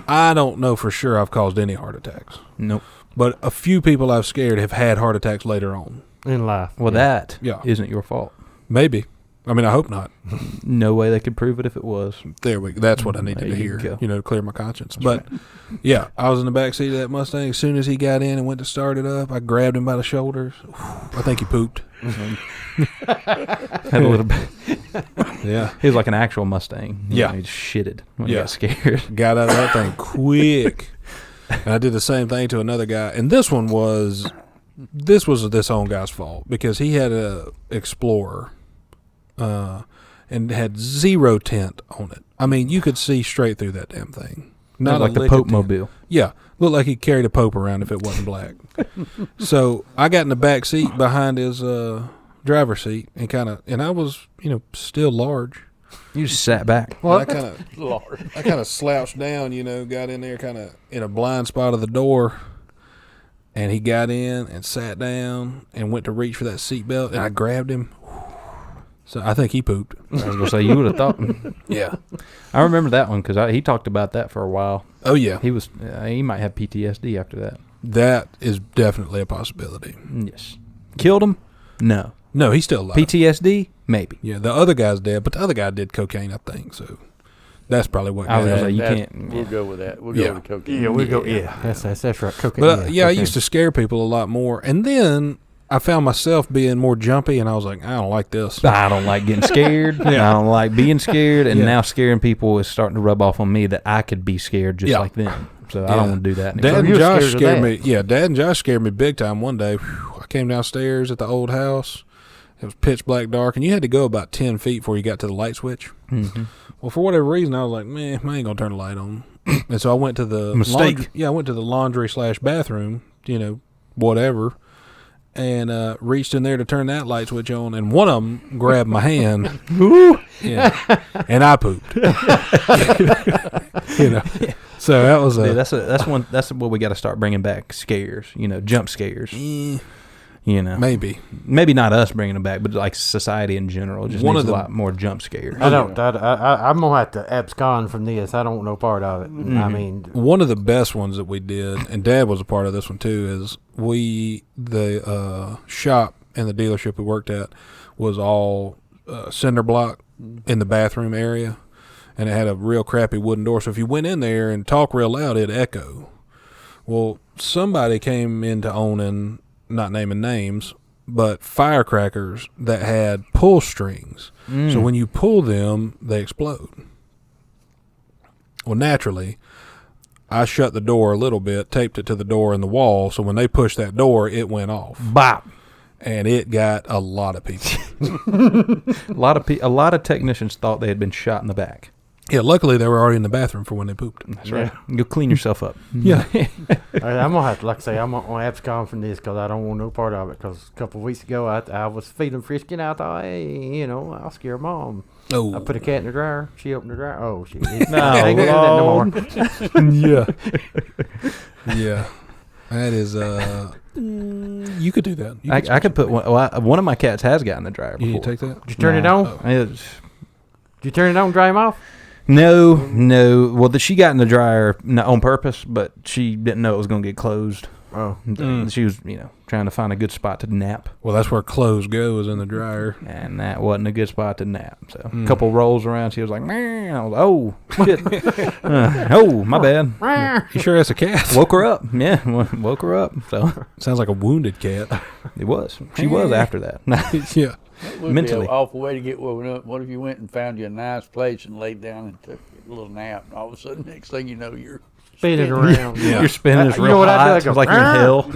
I don't know for sure I've caused any heart attacks, Nope. but a few people I've scared have had heart attacks later on. in life. Well, that Yeah. isn't your fault. Maybe. I mean, I hope not. No way they could prove it if it was. That's what I needed There to you hear, go. to clear my conscience. But yeah, I was in the back seat of that Mustang. As soon as he got in and went to start it up, I grabbed him by the shoulders. I think he pooped. Had a little bit. Yeah. He was like an actual Mustang. Yeah. He just shitted when he Yeah. got scared. Got out of that thing quick. And I did the same thing to another guy. And this was this own guy's fault because he had a Explorer and had zero tint on it. I mean, you could see straight through that damn thing. Not like the lick of Pope tint. Mobile. Yeah, looked like he carried a Pope around if it wasn't black. So I got in the back seat behind his driver's seat and I was, still large. You just sat back. Well, I kind of slouched down, got in there kind of in a blind spot of the door. And he got in and sat down and went to reach for that seatbelt, and I grabbed him. So I think he pooped. I was going to say, you would have thought. Yeah. I remember that one because he talked about that for a while. Oh, yeah. He might have PTSD after that. That is definitely a possibility. Yes. Killed him? No. No, he's still alive. PTSD? Maybe. Yeah, the other guy's dead, but the other guy did cocaine, I think, so that's probably what I was got going to him. say, you can't. We'll go with that. We'll Yeah. go with cocaine. Yeah, we go. Yeah, that's right. Cocaine. But I cocaine. used to scare people a lot more. And then I found myself being more jumpy, and I was like, I don't like this. I don't like getting scared. I don't like being scared. And now scaring people is starting to rub off on me that I could be scared just like them. So I don't want to do that anymore. Dad and you're Josh scared of scared that. me. Yeah, Dad and Josh scared me big time one day. I came downstairs at the old house. It was pitch black dark, and you had to go about 10 feet before you got to the light switch. Mm-hmm. Well, for whatever reason, I was like, man, I ain't going to turn the light on. And so I went to the Mistake. I went to the laundry / bathroom, whatever, and reached in there to turn that light switch on, and one of them grabbed my hand. Yeah, and I pooped. So that was Dude, that's what we got to start bringing back. Scares, jump scares. Maybe not us bringing them back, but like society in general just needs a lot more jump scares. I'm gonna have to abscond from this. I don't want no part of it. I mean, one of the best ones that we did, and Dad was a part of this one too, is the shop and the dealership we worked at was all cinder block in the bathroom area, and it had a real crappy wooden door. So if you went in there and talked real loud, it'd echo. Well, somebody came into owning, not naming names, but firecrackers that had pull strings. So when you pull them, they explode. Well, naturally, I shut the door a little bit, taped it to the door and the wall, so when they pushed that door, it went off. Bop. And it got a lot of people. A lot of technicians thought they had been shot in the back. Yeah, luckily they were already in the bathroom for when they pooped. That's right. You'll clean yourself up. Yeah. I'm gonna have to, like I say, I'm gonna abscond from this because I don't want no part of it. Because a couple of weeks ago, I was feeling frisky, and I thought, hey, I'll scare Mom. Oh. I put a cat in the dryer. She opened the dryer. Oh shit! No, I ain't gonna do that no more. Yeah. Yeah. That is, you could do that. I could put one of my cats has gotten the dryer before. You take that? Did you turn it on? Did you turn it on? Dry him off? No. Well, she got in the dryer on purpose, but she didn't know it was going to get closed. Oh. She was, trying to find a good spot to nap, Well, that's where clothes go, is in the dryer. and that wasn't a good spot to nap. So a couple rolls around, she was like, "Man," I was like, "Oh, shit. Oh, my bad." You sure that's a cat? Woke her up. Yeah, woke her up. So Sounds like a wounded cat. it was. She was after that. Yeah. That would Mentally. be an awful way to get woken up. What if you went and found you a nice place and laid down and took a little nap, and all of a sudden, next thing you know, you're Spinning around. Yeah. You're spinning this You real know what I do? hot. I It's go, like you're in hell.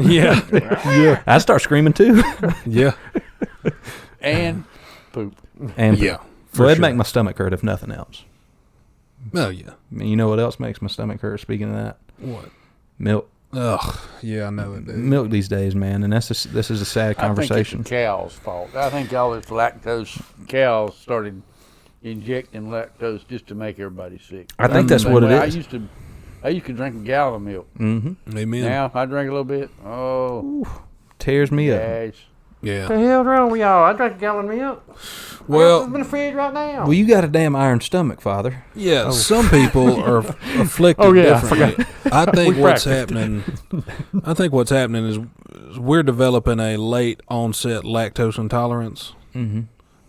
Yeah. I start screaming too. Yeah. and poop. And Yeah. well, For it'd sure. make my stomach hurt if nothing else. Oh, yeah. I mean, you know what else makes my stomach hurt? Speaking of that, What? milk. Ugh. Yeah, I know it, dude. Milk these days, man, and this is a sad conversation. I think it's the cow's fault. I think all this lactose cows started injecting lactose just to make everybody sick. I think that's Same what it way is. I used to drink a gallon of milk. Mm-hmm. Amen. Now I drink a little bit. Oh, Tears me up. gosh. Yeah. What the hell's wrong with y'all? I drank a gallon of milk. Well, I'm in the fridge right now. Well, you got a damn iron stomach, Father. yeah, some people are afflicted Oh, yeah, I differently. I think We what's practiced. happening is we're developing a late onset lactose intolerance Mm-hmm.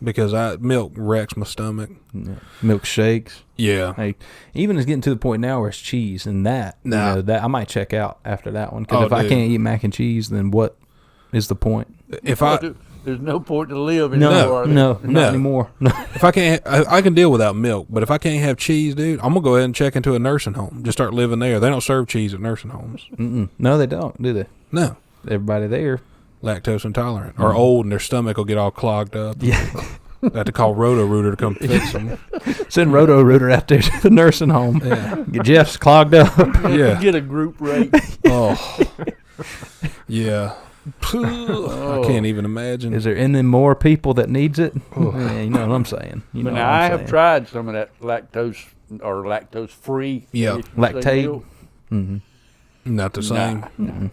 because milk wrecks my stomach. Yeah. Milkshakes. Yeah. Like, even it's getting to the point now where it's cheese and that. Nah. That I might check out after that one. Because Oh, if I dude. can't eat mac and cheese, then what is the point? If I There's no point to live No, anymore. no, No. not anymore. No. if I can't, I can deal without milk. But if I can't have cheese, dude, I'm gonna go ahead and check into a nursing home. Just start living there. They don't serve cheese at nursing homes. Mm-mm. No, they don't, do they? No, Everybody there. lactose intolerant or old, and their stomach will get all clogged up. Yeah. I have to call Roto-Rooter to come fix them. Send Roto-Rooter out there to the nursing home. Yeah. Get Jeff's clogged up. Yeah. Get a group rate. Oh. Yeah. I can't even imagine. Is there any more people that needs it? Yeah, you know what I'm saying. You know But what now I'm I have saying. tried some of that lactose or lactose free. Yeah. Lactate. Mm-hmm. Not the same.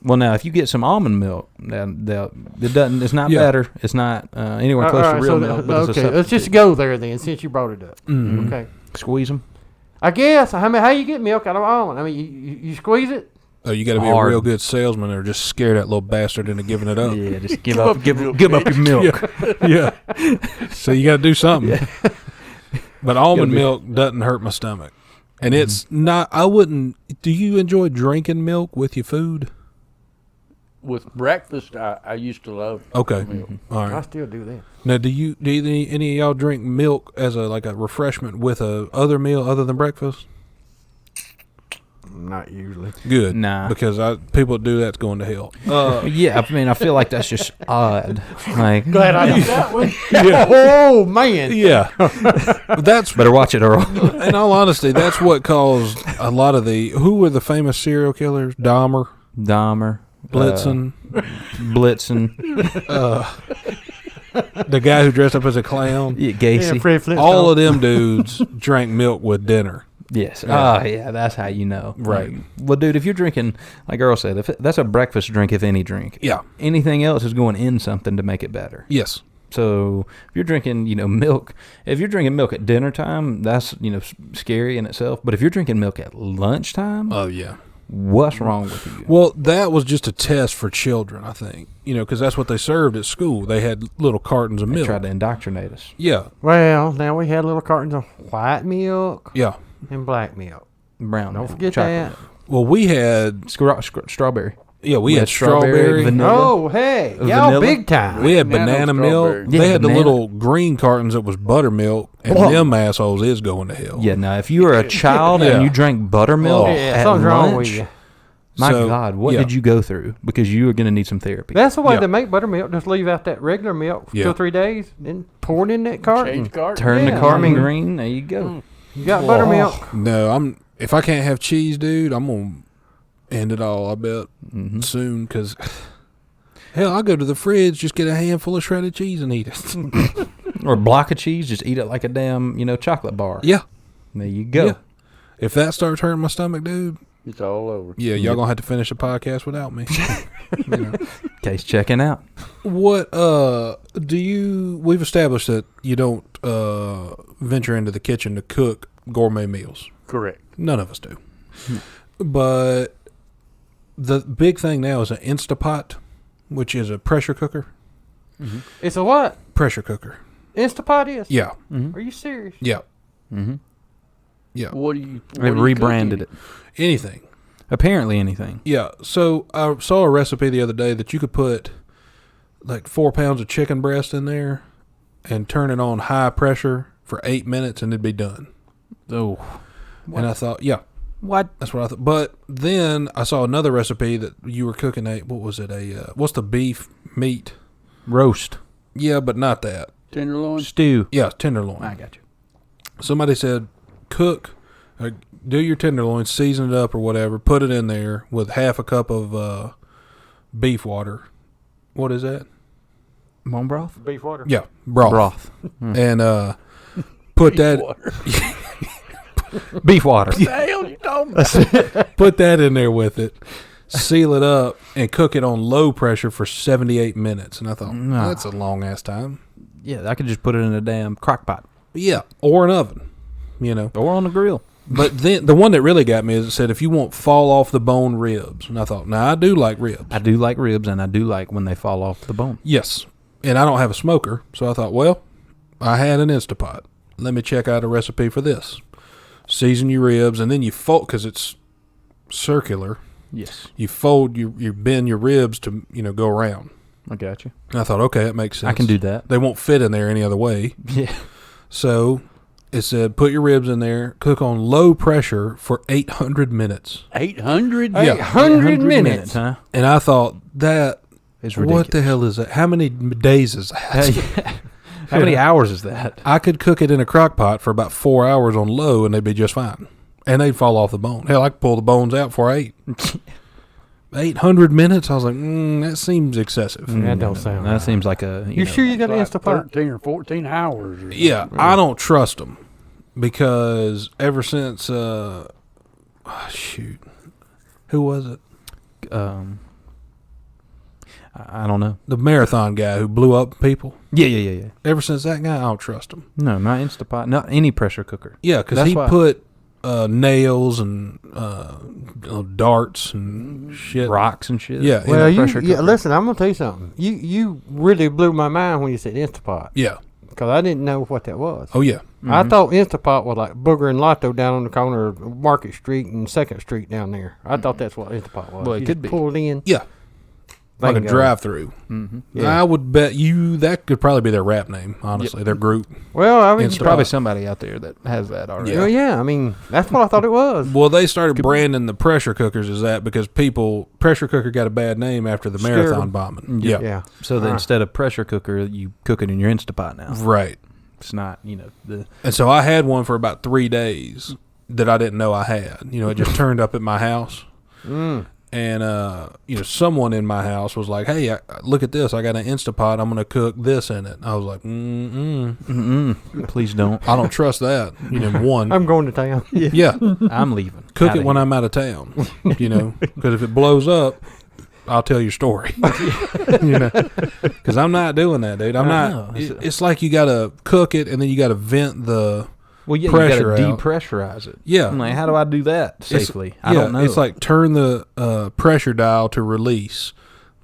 Well, now if you get some almond milk, it's not Yeah. better. It's not anywhere close to real milk. But it's a okay, let's just go there then, since you brought it up. Mhm. Okay. squeeze them. I guess. I mean, how you get milk out of almond? I mean, you squeeze it. Oh, you got to be a Hard. real good salesman or just scare that little bastard into giving it up. Yeah, just give Give up, up give, your give up your milk. Yeah. So you got to do something. But almond be- milk doesn't hurt my stomach. And it's not, I wouldn't, do you enjoy drinking milk with your food? With breakfast, I used to love Okay. milk. All I right. still do that. Now, do any of y'all drink milk as a refreshment with a other meal other than breakfast? Not usually. Good. Nah. Because people that do that's going to hell. Yeah, I mean, I feel like that's just odd. Like, Glad I did that one. Yeah. Oh man. Yeah. That's, better watch it, Earl. in all honesty, that's what caused a lot of who were the famous serial killers? Dahmer, Dahmer, Blitzen, Blitzen, the guy who dressed up as a clown. yeah, Yeah, Gacy. Fred Flintstone. All of them dudes drank milk with dinner. Yes. Yeah. Oh, yeah, that's how you know. Right. Like, well, dude, if you're drinking, like Earl said, that's a breakfast drink, if any drink. Yeah. Anything else is going in something to make it better. Yes. So if you're drinking, milk, if you're drinking milk at dinner time, that's, scary in itself. But if you're drinking milk at lunchtime, Oh, yeah. what's wrong with you? Well, that was just a test for children, I think. Because that's what they served at school. They had little cartons of They milk. tried to indoctrinate us. Yeah. Well, now we had little cartons of white milk Yeah. and black milk. Brown Don't milk, forget chocolate that. Well, we had strawberry. we had strawberry. vanilla. Oh, hey, y'all Vanilla? big time. We had Banana banana milk. strawberry. They Yeah, had banana. the little green cartons that was buttermilk, and Whoa. them assholes is going to hell. Yeah, now if you were a child Yeah. and you drank buttermilk Oh. Yeah, at something's lunch, wrong with you. my So, God, what yeah. did you go through? Because you are going to need some therapy. That's the way Yeah. they make buttermilk. Just leave out that regular milk for Yeah. 2 or 3 days, then pour it in that carton. Change carton. Turn Yeah, the carton I mean- green. There you go. You got buttermilk. No, if I can't have cheese, dude, I'm gonna end it all. I bet Mm-hmm. soon, because hell, I go to the fridge, just get a handful of shredded cheese and eat it. Or a block of cheese, just eat it like a damn, chocolate bar. Yeah. There you go. Yeah. If that starts hurting my stomach, dude, It's all over. yeah, y'all gonna have to finish the podcast without me. Case checking out. What we've established that you don't venture into the kitchen to cook gourmet meals. Correct. None of us do. But the big thing now is an Instapot, which is a pressure cooker. Mm-hmm. It's a what? Pressure cooker. Instapot is? Yeah. Mm-hmm. Are you serious? Yeah. Mm-hmm. Yeah. They rebranded it. Anything. Apparently anything. Yeah. So I saw a recipe the other day that you could put like 4 pounds of chicken breast in there and turn it on high pressure for 8 minutes and it'd be done. Oh. And I thought, yeah. What? That's what I thought. But then I saw another recipe that you were cooking what was it? What's the beef meat? Roast. Yeah, but not that. Tenderloin. Stew. Yeah, tenderloin. I got you. Somebody said, do your tenderloin, season it up or whatever, put it in there with half a cup of beef water. What is that? Bone broth? Beef water. Yeah, broth. And put that Beef water. What the hell you talking about? put that in there with it, seal it up, and cook it on low pressure for 78 minutes. And I thought, Nah. that's a long ass time. Yeah, I could just put it in a damn crock pot. Yeah, or an oven, Or on the grill. But then the one that really got me is it said if you want fall off the bone ribs. And I thought, I do like ribs. I do like ribs, and I do like when they fall off the bone. Yes. And I don't have a smoker, so I thought, well, I had an Instapot. Let me check out a recipe for this. Season your ribs, and then you fold, because it's circular. Yes. You fold, you bend your ribs to, go around. I got you. And I thought, okay, that makes sense. I can do that. They won't fit in there any other way. Yeah. So it said put your ribs in there, cook on low pressure for 800 minutes. 800? Yeah. 800 minutes. huh? And I thought, that, It's ridiculous. what the hell is that? How many days is that? How many hours is that? I could cook it in a crock pot for about 4 hours on low and they'd be just fine. And they'd fall off the bone. Hell, I could pull the bones out before I ate. 800 minutes? I was like, that seems excessive. That don't sound That right. seems like a... You sure you got an Like Instapot? 13 or 14 hours. Or something. Yeah, I don't trust them because ever since, shoot, who was it? I don't know. The marathon guy who blew up people. Yeah. Ever since that guy, I don't trust him. No, not Instapot. Not any pressure cooker. Yeah, because That's he why- put nails and darts and shit. Rocks and shit. Yeah, Well, in a pressure cooker. listen, I'm going to tell you something. You really blew my mind when you said Instapot Yeah. because I didn't know what that was. Oh, yeah. I thought Instapot was like Booger and Lotto down on the corner of Market Street and 2nd Street down there. I thought that's what Instapot was. Well, it You could just be. pulled in. Yeah. Like a Bingo. drive-through. Mm-hmm. Yeah. I would bet you that could probably be their rap name, honestly, their group. Well, I mean, Instapot. Probably somebody out there that has that already. well, yeah. I mean, that's what I thought it was. Well, they started branding the pressure cookers as that because pressure cooker got a bad name after the Scared marathon them. bombing. Yeah. Yeah. So that instead of pressure cooker, you cook it in your Instapot now. Right. It's not, the... And so I had one for about 3 days that I didn't know I had. It just turned up at my house. And, someone in my house was like, hey, look at this. I got an Instapot. I'm going to cook this in it. I was like, Please don't. I don't trust that. One. I'm going to town. Yeah. I'm leaving. Cook Outta it when here. I'm out of town, because if it blows up, I'll tell your story, because I'm not doing that, dude. I'm I not. know. It's like you got to cook it and then you got to vent the Well, yeah, pressure you got to out. depressurize it. Yeah. I'm like, how do I do that safely? I don't know. It's like turn the pressure dial to release.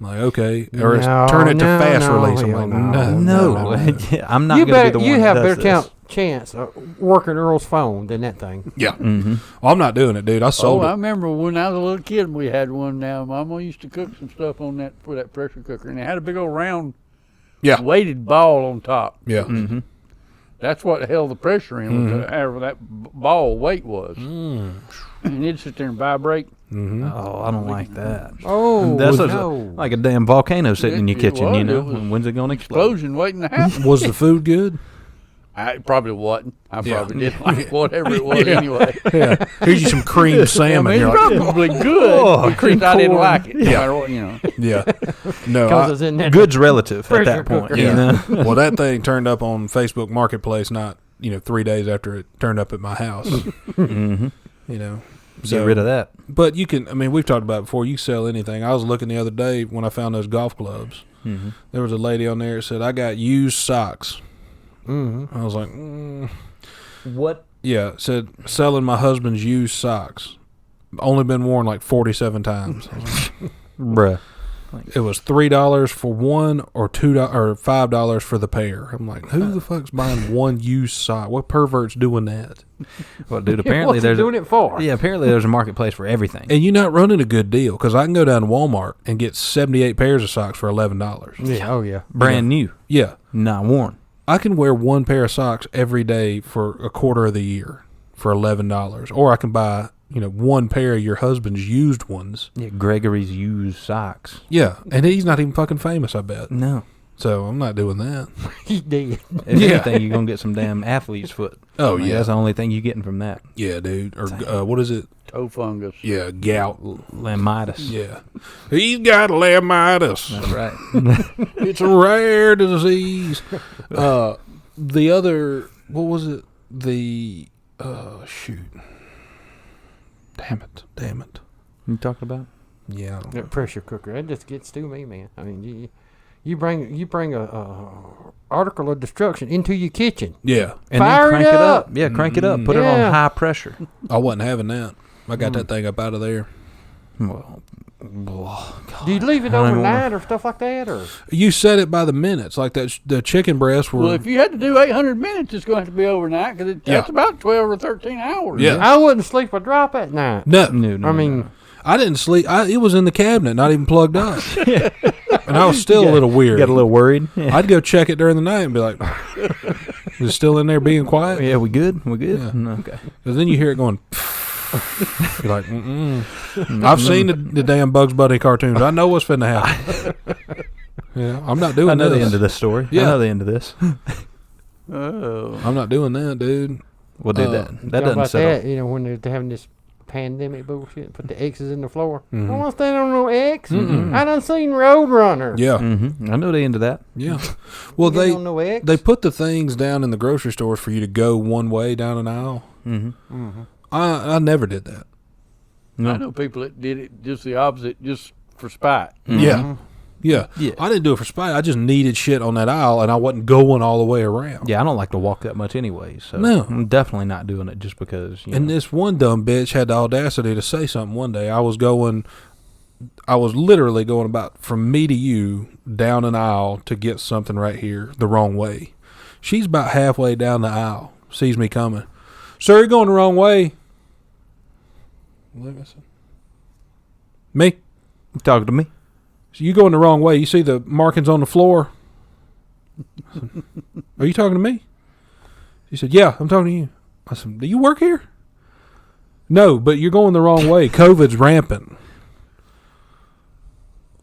I'm like, okay, or it's No, turn it to no, fast no, release. I'm hell like, no. no. Yeah, I'm not You going to be bet the you one have that does better this. chance of working Earl's phone than that thing. Yeah. Mm-hmm. Well, I'm not doing it, dude. I sold I it. remember when I was a little kid, we had one. Now, Mama used to cook some stuff on that for that pressure cooker, and it had a big old round, Yeah. weighted ball on top. Yeah. Mm-hmm. That's what held the pressure in, was however that ball weight was, and it'd sit there and vibrate. Oh, I don't like that. Oh, That's no. like a damn volcano sitting in your It kitchen, was. It was When's it going to explode? Explosion waiting to happen. Was the food good? I probably wasn't. I Yeah. probably didn't like whatever it was anyway. Yeah. Here's you some cream salmon. I mean, You're it's like, probably good. Oh, It's cream just I didn't corn. like it. No matter what, yeah. No. Because it's in that Good's relative at Pressure that point. cooker. You know? Well, that thing turned up on Facebook Marketplace not 3 days after it turned up at my house. Mm-hmm. So, Get rid of that. But you can. I mean, we've talked about it before. You sell anything. I was looking the other day when I found those golf clubs. Mm-hmm. There was a lady on there that said, "I got used socks." Mm-hmm. I was like, What? "Yeah." It said selling my husband's used socks. only been worn like 47 times. Bruh. It was $3 for one or $2 or $5 for the pair. I'm like, who the fuck's buying one used sock? What pervert's doing that? Well, dude, apparently What's he there's doing it for? yeah, apparently there's a marketplace for everything. And you're not running a good deal because I can go down to Walmart and get 78 pairs of socks for $11. Yeah, oh yeah. Brand new, Yeah. not worn. I can wear one pair of socks every day for a quarter of the year for $11. Or I can buy, one pair of your husband's used ones. Yeah, Gregory's used socks. Yeah. And he's not even fucking famous, I bet. No. So I'm not doing that. He did. If Yeah. anything, you're going to get some damn athlete's foot. Oh, Like, yeah. That's the only thing you're getting from that. Yeah, dude. Or what is it? Toe fungus. Yeah, gout. Laminitis. Yeah. He's got laminitis. That's right. It's a rare disease. The other, what was it? Shoot. Damn it. You talking about? Yeah. I don't know. That pressure cooker, that just gets to me, man. I mean, you bring a article of destruction into your kitchen. Yeah. And Fire then it crank it up. up. Yeah, crank it up. Put it Yeah. on high pressure. I wasn't having that. I got that thing up out of there. Well, Do you leave it I don't overnight or stuff like that, or? You set it by the minutes, like that. The chicken breasts were. Well, if you had to do 800 minutes, it's going to have to be overnight because that's about 12 or 13 hours. Yeah. I wouldn't sleep a drop at night. no, no. I mean, I didn't sleep. It was in the cabinet, not even plugged up. And I was still a little weird. Got a little worried. Yeah. I'd go check it during the night and be like, is it still in there being quiet? Yeah, we good? We good? Yeah. No, okay. Because then you hear it going. You're like, I've seen the damn Bugs Bunny cartoons. I know what's finna happen. Yeah, I'm not doing I know this. the end of this story. Yeah. I know the end of this. Oh. I'm not doing that, dude. Well, dude, that talking doesn't about settle. that, when they're having this pandemic bullshit, put the X's in the floor. Mhm. I want to stand on no X. Mm-mm. I done seen Roadrunner. Yeah, I know the end of that. yeah. Well, Get on no X. they put the things down in the grocery stores for you to go one way down an aisle. Mm-hmm. I never did that. No. I know people that did it just the opposite, just for spite. Yeah. Yeah. Yeah. I didn't do it for spite. I just needed shit on that aisle, and I wasn't going all the way around. Yeah, I don't like to walk that much anyway, so No. I'm definitely not doing it just because. And know. this one dumb bitch had the audacity to say something one day. I was literally going about from me to you down an aisle to get something right here the wrong way. She's about halfway down the aisle, sees me coming. Sir, you're going the wrong way. Me? You talking to me? So you going the wrong way. You see the markings on the floor? Are you talking to me? She said, yeah, I'm talking to you. I said, do you work here? No, but you're going the wrong way. COVID's rampant.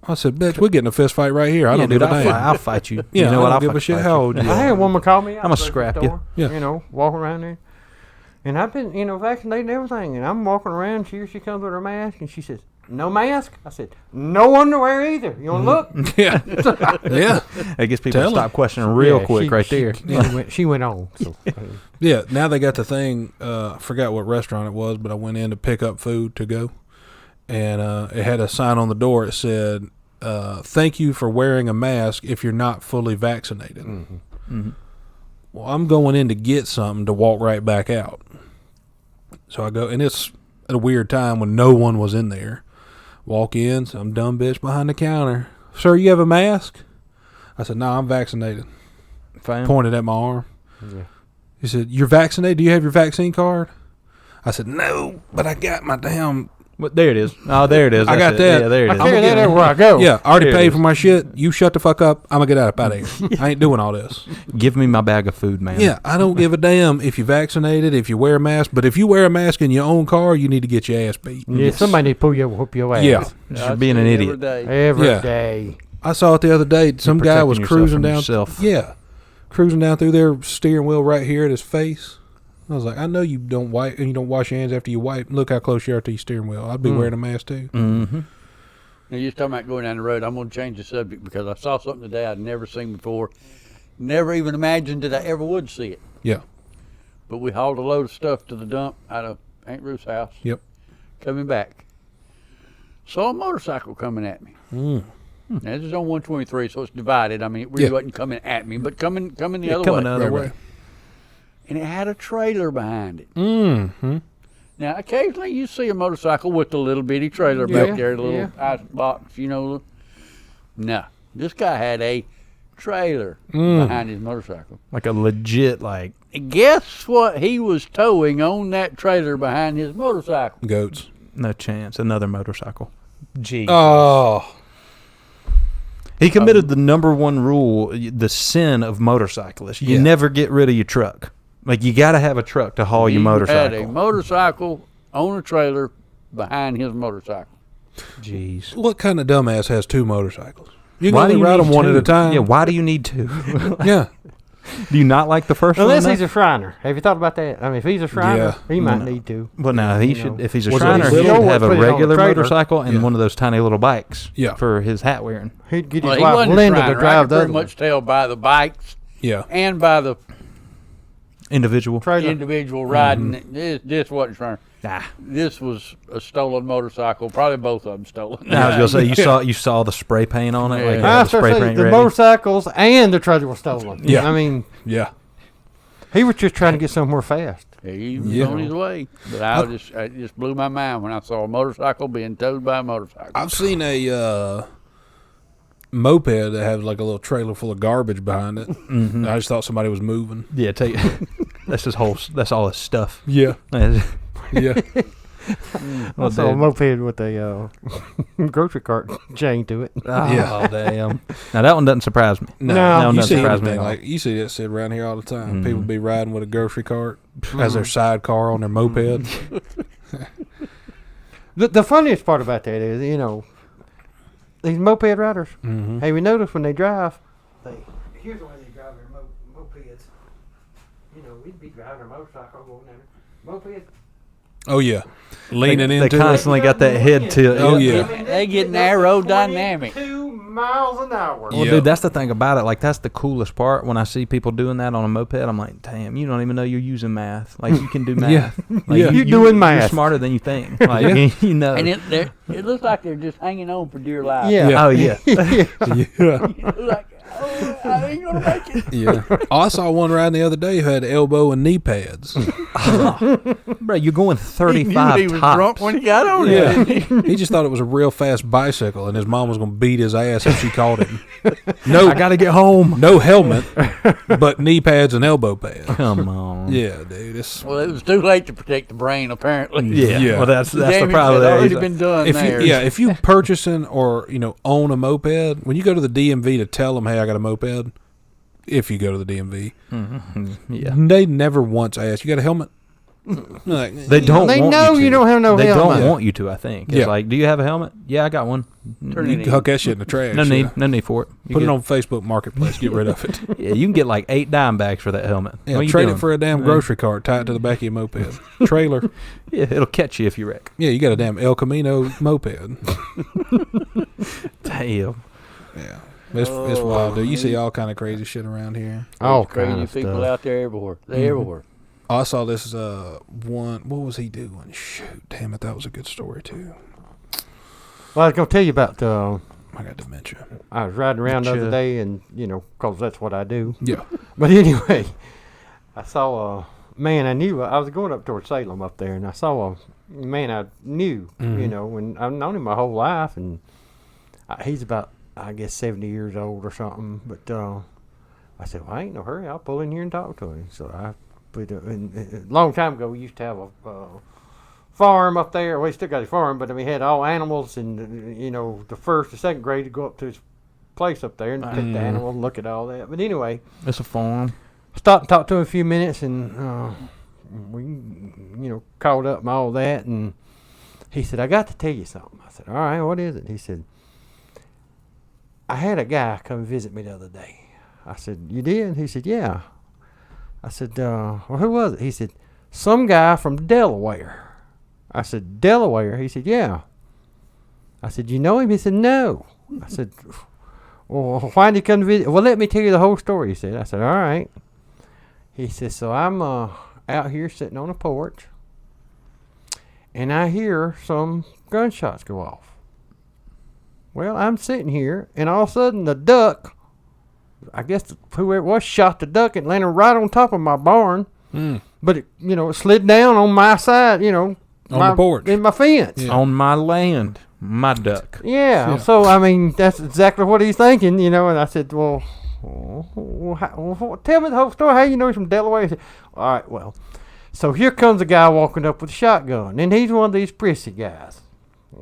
I said, bitch, we're getting a fist fight right here. I don't dude, give a damn. I'll fight you. Yeah, you know I what? don't I'll give a fucking shit fight how you. old you I are. had a woman call me out. I'ma at the grocery scrap store, you. Yeah. Walking around there. And I've been, vaccinated and everything. And I'm walking around. She comes with her mask. And she says, no mask? I said, no underwear either. You want to look? Yeah. Yeah. I guess people Tell stop questioning real quick right there. She went on. So, Yeah. Now they got the thing. I forgot what restaurant it was, but I went in to pick up food to go. And it had a sign on the door. It said, thank you for wearing a mask if you're not fully vaccinated. Mm-hmm. Well, I'm going in to get something to walk right back out. So I go, and it's at a weird time when no one was in there. Walk in, some dumb bitch behind the counter. Sir, you have a mask? I said, no, I'm vaccinated. Fine. Pointed at my arm. yeah. He said, you're vaccinated? Do you have your vaccine card? I said, no, but I got my damn... But there it is. Oh, there it is. I That's got it. that. Yeah, there it I is. carry that everywhere I go. Yeah, I already There it paid is. for my shit. You shut the fuck up. I'm going to get out of here. I ain't doing all this. Give me my bag of food, man. Yeah, I don't give a damn if you're vaccinated, if you wear a mask. But if you wear a mask in your own car, you need to get your ass beat. Yeah, somebody need to whoop your ass. Yeah. Just being an idiot. Every Yeah. day. I saw it the other day. Some guy was protecting yourself cruising from down. yourself. Yeah, cruising down through their steering wheel right here at his face. I was like, I know you don't wipe and you don't wash your hands after you wipe. Look how close you are to your steering wheel. I'd be wearing a mask too. Mm-hmm. Now, you're talking about going down the road. I'm going to change the subject because I saw something today I'd never seen before. Never even imagined that I ever would see it. Yeah. But we hauled a load of stuff to the dump out of Aunt Ruth's house. Yep. Coming back. Saw a motorcycle coming at me. Mm. Now, this is on 123, so it's divided. I mean, it really Yeah. wasn't coming at me, but coming the other Coming way. the other way. And it had a trailer behind it. Mm-hmm. Now, occasionally you see a motorcycle with a little bitty trailer Yeah, back there, a little yeah. ice box, you know. No, this guy had a trailer behind his motorcycle. Like a legit, like, And guess what he was towing on that trailer behind his motorcycle? Goats. no chance. Another motorcycle. Gee. Oh. He committed the number one rule, the sin of motorcyclists. You Yeah. never get rid of your truck. Like, you got to have a truck to haul your He had a motorcycle. motorcycle on a trailer behind his motorcycle. Jeez. What kind of dumbass has two motorcycles? You can Why only do you ride need them one at two? a time. Yeah, why do you need two? Yeah. Do you not like the first Unless one? he's a Shriner. Have you thought about that? I mean, if he's a Shriner, Yeah. he might No. need to. Well, no, he You should. know. If he's a Was it Shriner, he little? should have a Put it on the regular trailer. motorcycle and Yeah. one of those tiny little bikes Yeah. for his hat wearing. He'd get Well, his he wife wasn't a Linda to Shriner. I drive could the pretty other one. much tell by the bikes Yeah. and by the Individual. Trailer. individual riding. This wasn't Shriner. Nah. This was a stolen motorcycle. Probably both of them stolen. I was gonna say you saw the spray paint on it. Like, Yeah. I the started spray saying paint the ready. motorcycles and the trailer were stolen. Yeah. I mean, Yeah. he was just trying to get somewhere fast. He was Yeah. on his way. But it just blew my mind when I saw a motorcycle being towed by a motorcycle. I've seen a moped that had like a little trailer full of garbage behind it. Mm-hmm. I just thought somebody was moving. Yeah, take that's his whole. That's all his stuff. Yeah. Well, Yeah. I saw a dude. moped with a grocery cart chain to it. Oh, Yeah. damn. Now that one doesn't surprise me. No. that one you doesn't see surprise me. anything at all. like you see that shit around here all the time. Mhm. People be riding with a grocery cart as their sidecar on their moped. The funniest part about that is, you know, these moped riders. Mm-hmm. Have you noticed when they drive? Here's the way they drive their mopeds. You know, we'd be driving a motorcycle going down there. Moped. Oh yeah, leaning they into constantly got that head tilt. Oh, yeah. They getting aerodynamic. 2 miles an hour. Well, Yeah. dude, that's the thing about it. Like, that's the coolest part. When I see people doing that on a moped, I'm like, damn, you don't even know you're using math. Like, you can do math. Yeah. Like, Yeah. You're doing math. You're smarter than you think. Like, you know. And it looks like they're just hanging on for dear life. Yeah. Oh, yeah. it. Yeah, You know, like, oh, I ain't gonna make it. yeah. Oh, I saw one riding the other day who had elbow and knee pads. Bro, you're going He 35 knew he was tops. drunk when he got on Yeah, it. he just thought it was a real fast bicycle, and his mom was gonna beat his ass if she caught him. I got to get home. No helmet, but knee pads and elbow pads. Come on. Yeah, dude. It's Well, it was too late to protect the brain, apparently. Yeah. Yeah. Well, that's the Damage problem had there. already He's been done if there. you if you purchasing or own a moped, when you go to the DMV to tell them, hey, I got a moped. If you go to the DMV, yeah. they never once ask, you got a helmet? Like, They don't They want know you to. you don't have no They helmet. don't want you to, I think. It's Yeah. like, do you have a helmet? Yeah, I got one. Turn you it can in. huck that shit in the trash. No need. yeah. No need for it. You Put get- it on Facebook Marketplace. Get rid of it. Yeah, you can get like 8 dime bags for that helmet. Yeah, What are you trade doing? it for a damn Yeah. grocery cart. Tie it to the back of your moped. Trailer. Yeah, it'll catch you if you wreck. Yeah, you got a damn El Camino moped. Damn. Yeah. It's wild, dude. You see all kind of crazy shit around here. All There's crazy kind of people stuff. out there everywhere. They're everywhere. I saw this one. What was he doing? Shoot, damn it, that was a good story too. Well, I was gonna tell you about. I got dementia. I was riding around the other Gotcha. day, and cause that's what I do. Yeah. But anyway, I saw a man I knew. I was going up towards Salem up there, and I saw a man I knew. Mhm. And I've known him my whole life, and he's about, I guess, 70 years old or something. But I said, well, I ain't no hurry. I'll pull in here and talk to him. So I put a long time ago. We used to have a farm up there. Well, he still got a farm, but I mean, he had all animals, and the first, the second grade to go up to his place up there and take the animals and look at all that. But anyway, It's a farm. stopped and talked to him a few minutes, and we, caught up and all that. And he said, I got to tell you something. I said, all right, what is it? He said, I had a guy come visit me the other day. I said, you did? He said, yeah. I said, well, who was it? He said, some guy from Delaware. I said, Delaware? He said, yeah. I said, you know him? He said, no. I said, well, why did he come to visit? Well, let me tell you the whole story, he said. I said, all right. He said, so I'm out here sitting on a porch, and I hear some gunshots go off. Well, I'm sitting here, and all of a sudden the duck, I guess whoever it was, shot the duck and landed right on top of my barn. Mm. But it slid down on my side, On the porch. in my fence. Yeah. On my land, my duck. Yeah. So I mean, that's exactly what he's thinking, you know. And I said, well, tell me the whole story. How you know he's from Delaware? He said, all right, well. So here comes a guy walking up with a shotgun, and he's one of these prissy guys.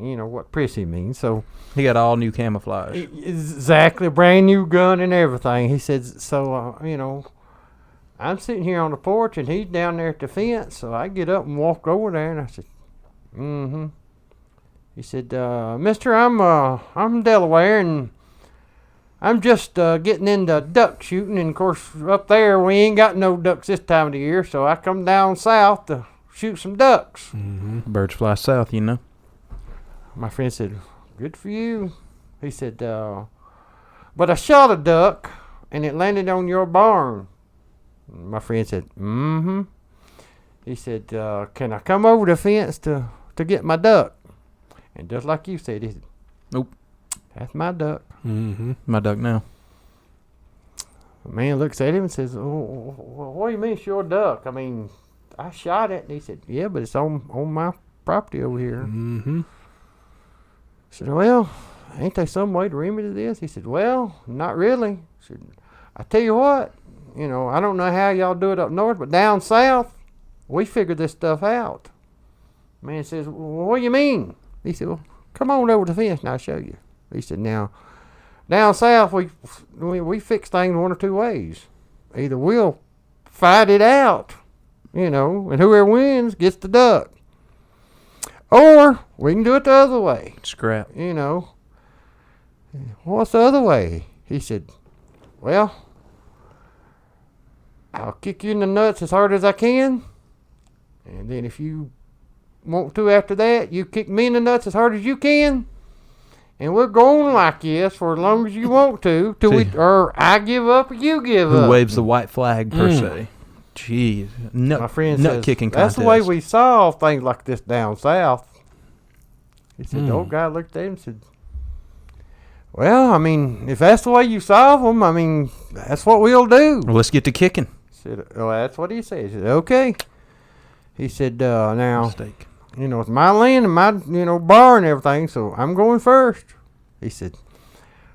You know what prissy means. So He got all new camouflage. exactly, brand new gun and everything. He said, so you know, I'm sitting here on the porch, and he's down there at the fence. So I get up and walk over there, and I said, mm-hmm. He said, Mister, I'm Delaware, and I'm just getting into duck shooting, and of course up there we ain't got no ducks this time of the year, so I come down south to shoot some ducks. Mm-hmm. Birds fly south, you know. My friend said, good for you. He said, but I shot a duck, and it landed on your barn. My friend said, mm-hmm. He said, can I come over the fence to get my duck? And just like you said, he said, Nope. That's my duck. Mm-hmm. My duck now. The man looks at him and says, oh, what do you mean it's your duck? I mean, I shot it. And he said, yeah, but it's on my property over here. Mm-hmm. I said, well, ain't there some way to remedy this? He said, well, not really. I said, I tell you what, you know, I don't know how y'all do it up north, but down south, we figured this stuff out. Man says, well, what do you mean? He said, well, come on over to the fence and I'll show you. He said, now, down south, we fix things one or two ways. Either we'll fight it out, you know, and whoever wins gets the duck. Or we can do it the other way, Scrap. you know. What's the other way? He said, well, I'll kick you in the nuts as hard as I can. And then if you want to after that, you kick me in the nuts as hard as you can. And we'll go on like this for as long as you want to, or I give up or you give Who up. waves the white flag, per se. Jeez. My friend nut says, kicking that's contest. the way we solve things like this down south. He said, the old Hmm. guy looked at him and said, well, I mean, if that's the way you solve them, I mean, that's what we'll do. Well, let's get to kicking. Said, well, that's what he said. He said, okay. He said, now, Mistake. you know, it's my land and my, you know, bar and everything, so I'm going first. He said,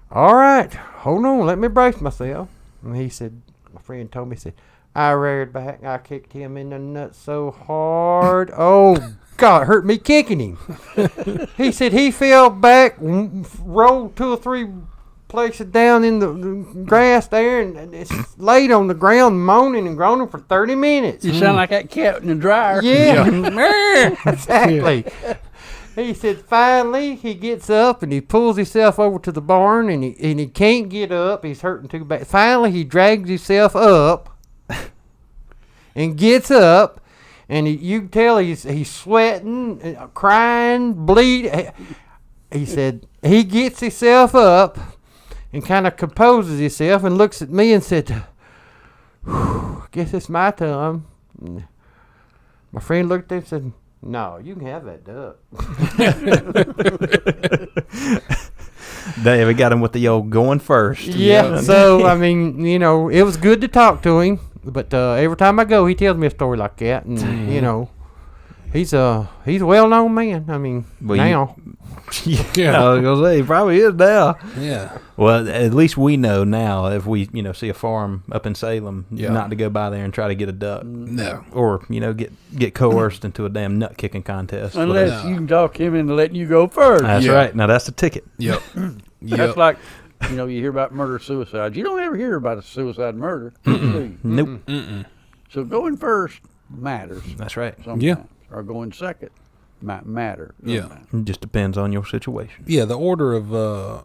all right, hold on, let me brace myself. And he said, my friend told me, he said, I reared back, I kicked him in the nuts so hard. Oh, God, it hurt me kicking him. He said he fell back, rolled 2 or 3 places down in the grass there, and it's laid on the ground moaning and groaning for 30 minutes. You sound like that cat in the dryer. Yeah, exactly. He said finally he gets up and he pulls himself over to the barn and he can't get up. He's hurting too bad. Finally he drags himself up and gets up, and you can tell he's sweating, crying, bleeding. He said he gets himself up and kind of composes himself and looks at me and said, guess it's my time. My friend looked at him and said, no, you can have that duck. They got him with the old going first. Yeah, so, I mean, you know, it was good to talk to him, but every time I go, he tells me a story like that, and, you know, he's a well-known man. I mean, Well, now. Yeah, I was gonna say he probably is now. Yeah. Well, at least we know now if we, you know, see a farm up in Salem, Yeah. not to go by there and try to get a duck, No. or you know, get coerced into a damn nut kicking contest. Unless you can talk him into letting you go first. That's Yeah. right. Now that's the ticket. Yep. That's like, you know, you hear about murder suicide. You don't ever hear about a suicide murder. do you? Nope. Mm-mm. So going first matters That's right. sometimes. Yeah. Or going second matter. Yeah. sometimes. It just depends on your situation. Yeah, the order of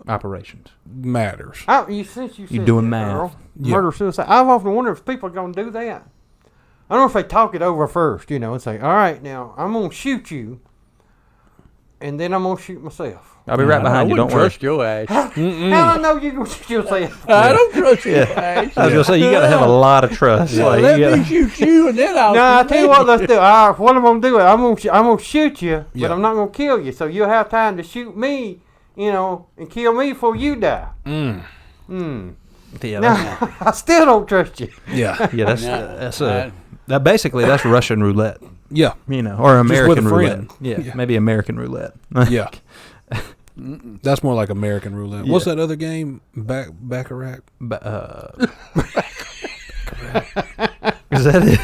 Operations. matters. Since you You're said doing that, math. Earl, Yeah. murder, suicide, I've often wondered if people are going to do that. I don't know if they talk it over first, you know, and say, all right, now, I'm going to shoot you, and then I'm going to shoot myself. I'll be right behind you. I Don't wouldn't worry. trust your ass. How do I know you're going to shoot yourself? I don't trust your ass. I was gonna say you got to have a lot of trust. Like, Let you me gotta, shoot you, and then I'll. No, I tell you what, let's do. All right, what I'm gonna do? I'm gonna shoot you, Yeah. but I'm not gonna kill you. So you'll have time to shoot me, you know, and kill me before you die. yeah, Now, I still don't trust you. Yeah. yeah, Nah, that's basically that's Russian roulette. Yeah. You know, or Just with a American roulette. friend. Yeah, Yeah. maybe American roulette. Yeah. That's more like American roulette. What's that other game? Baccarat? Is that it?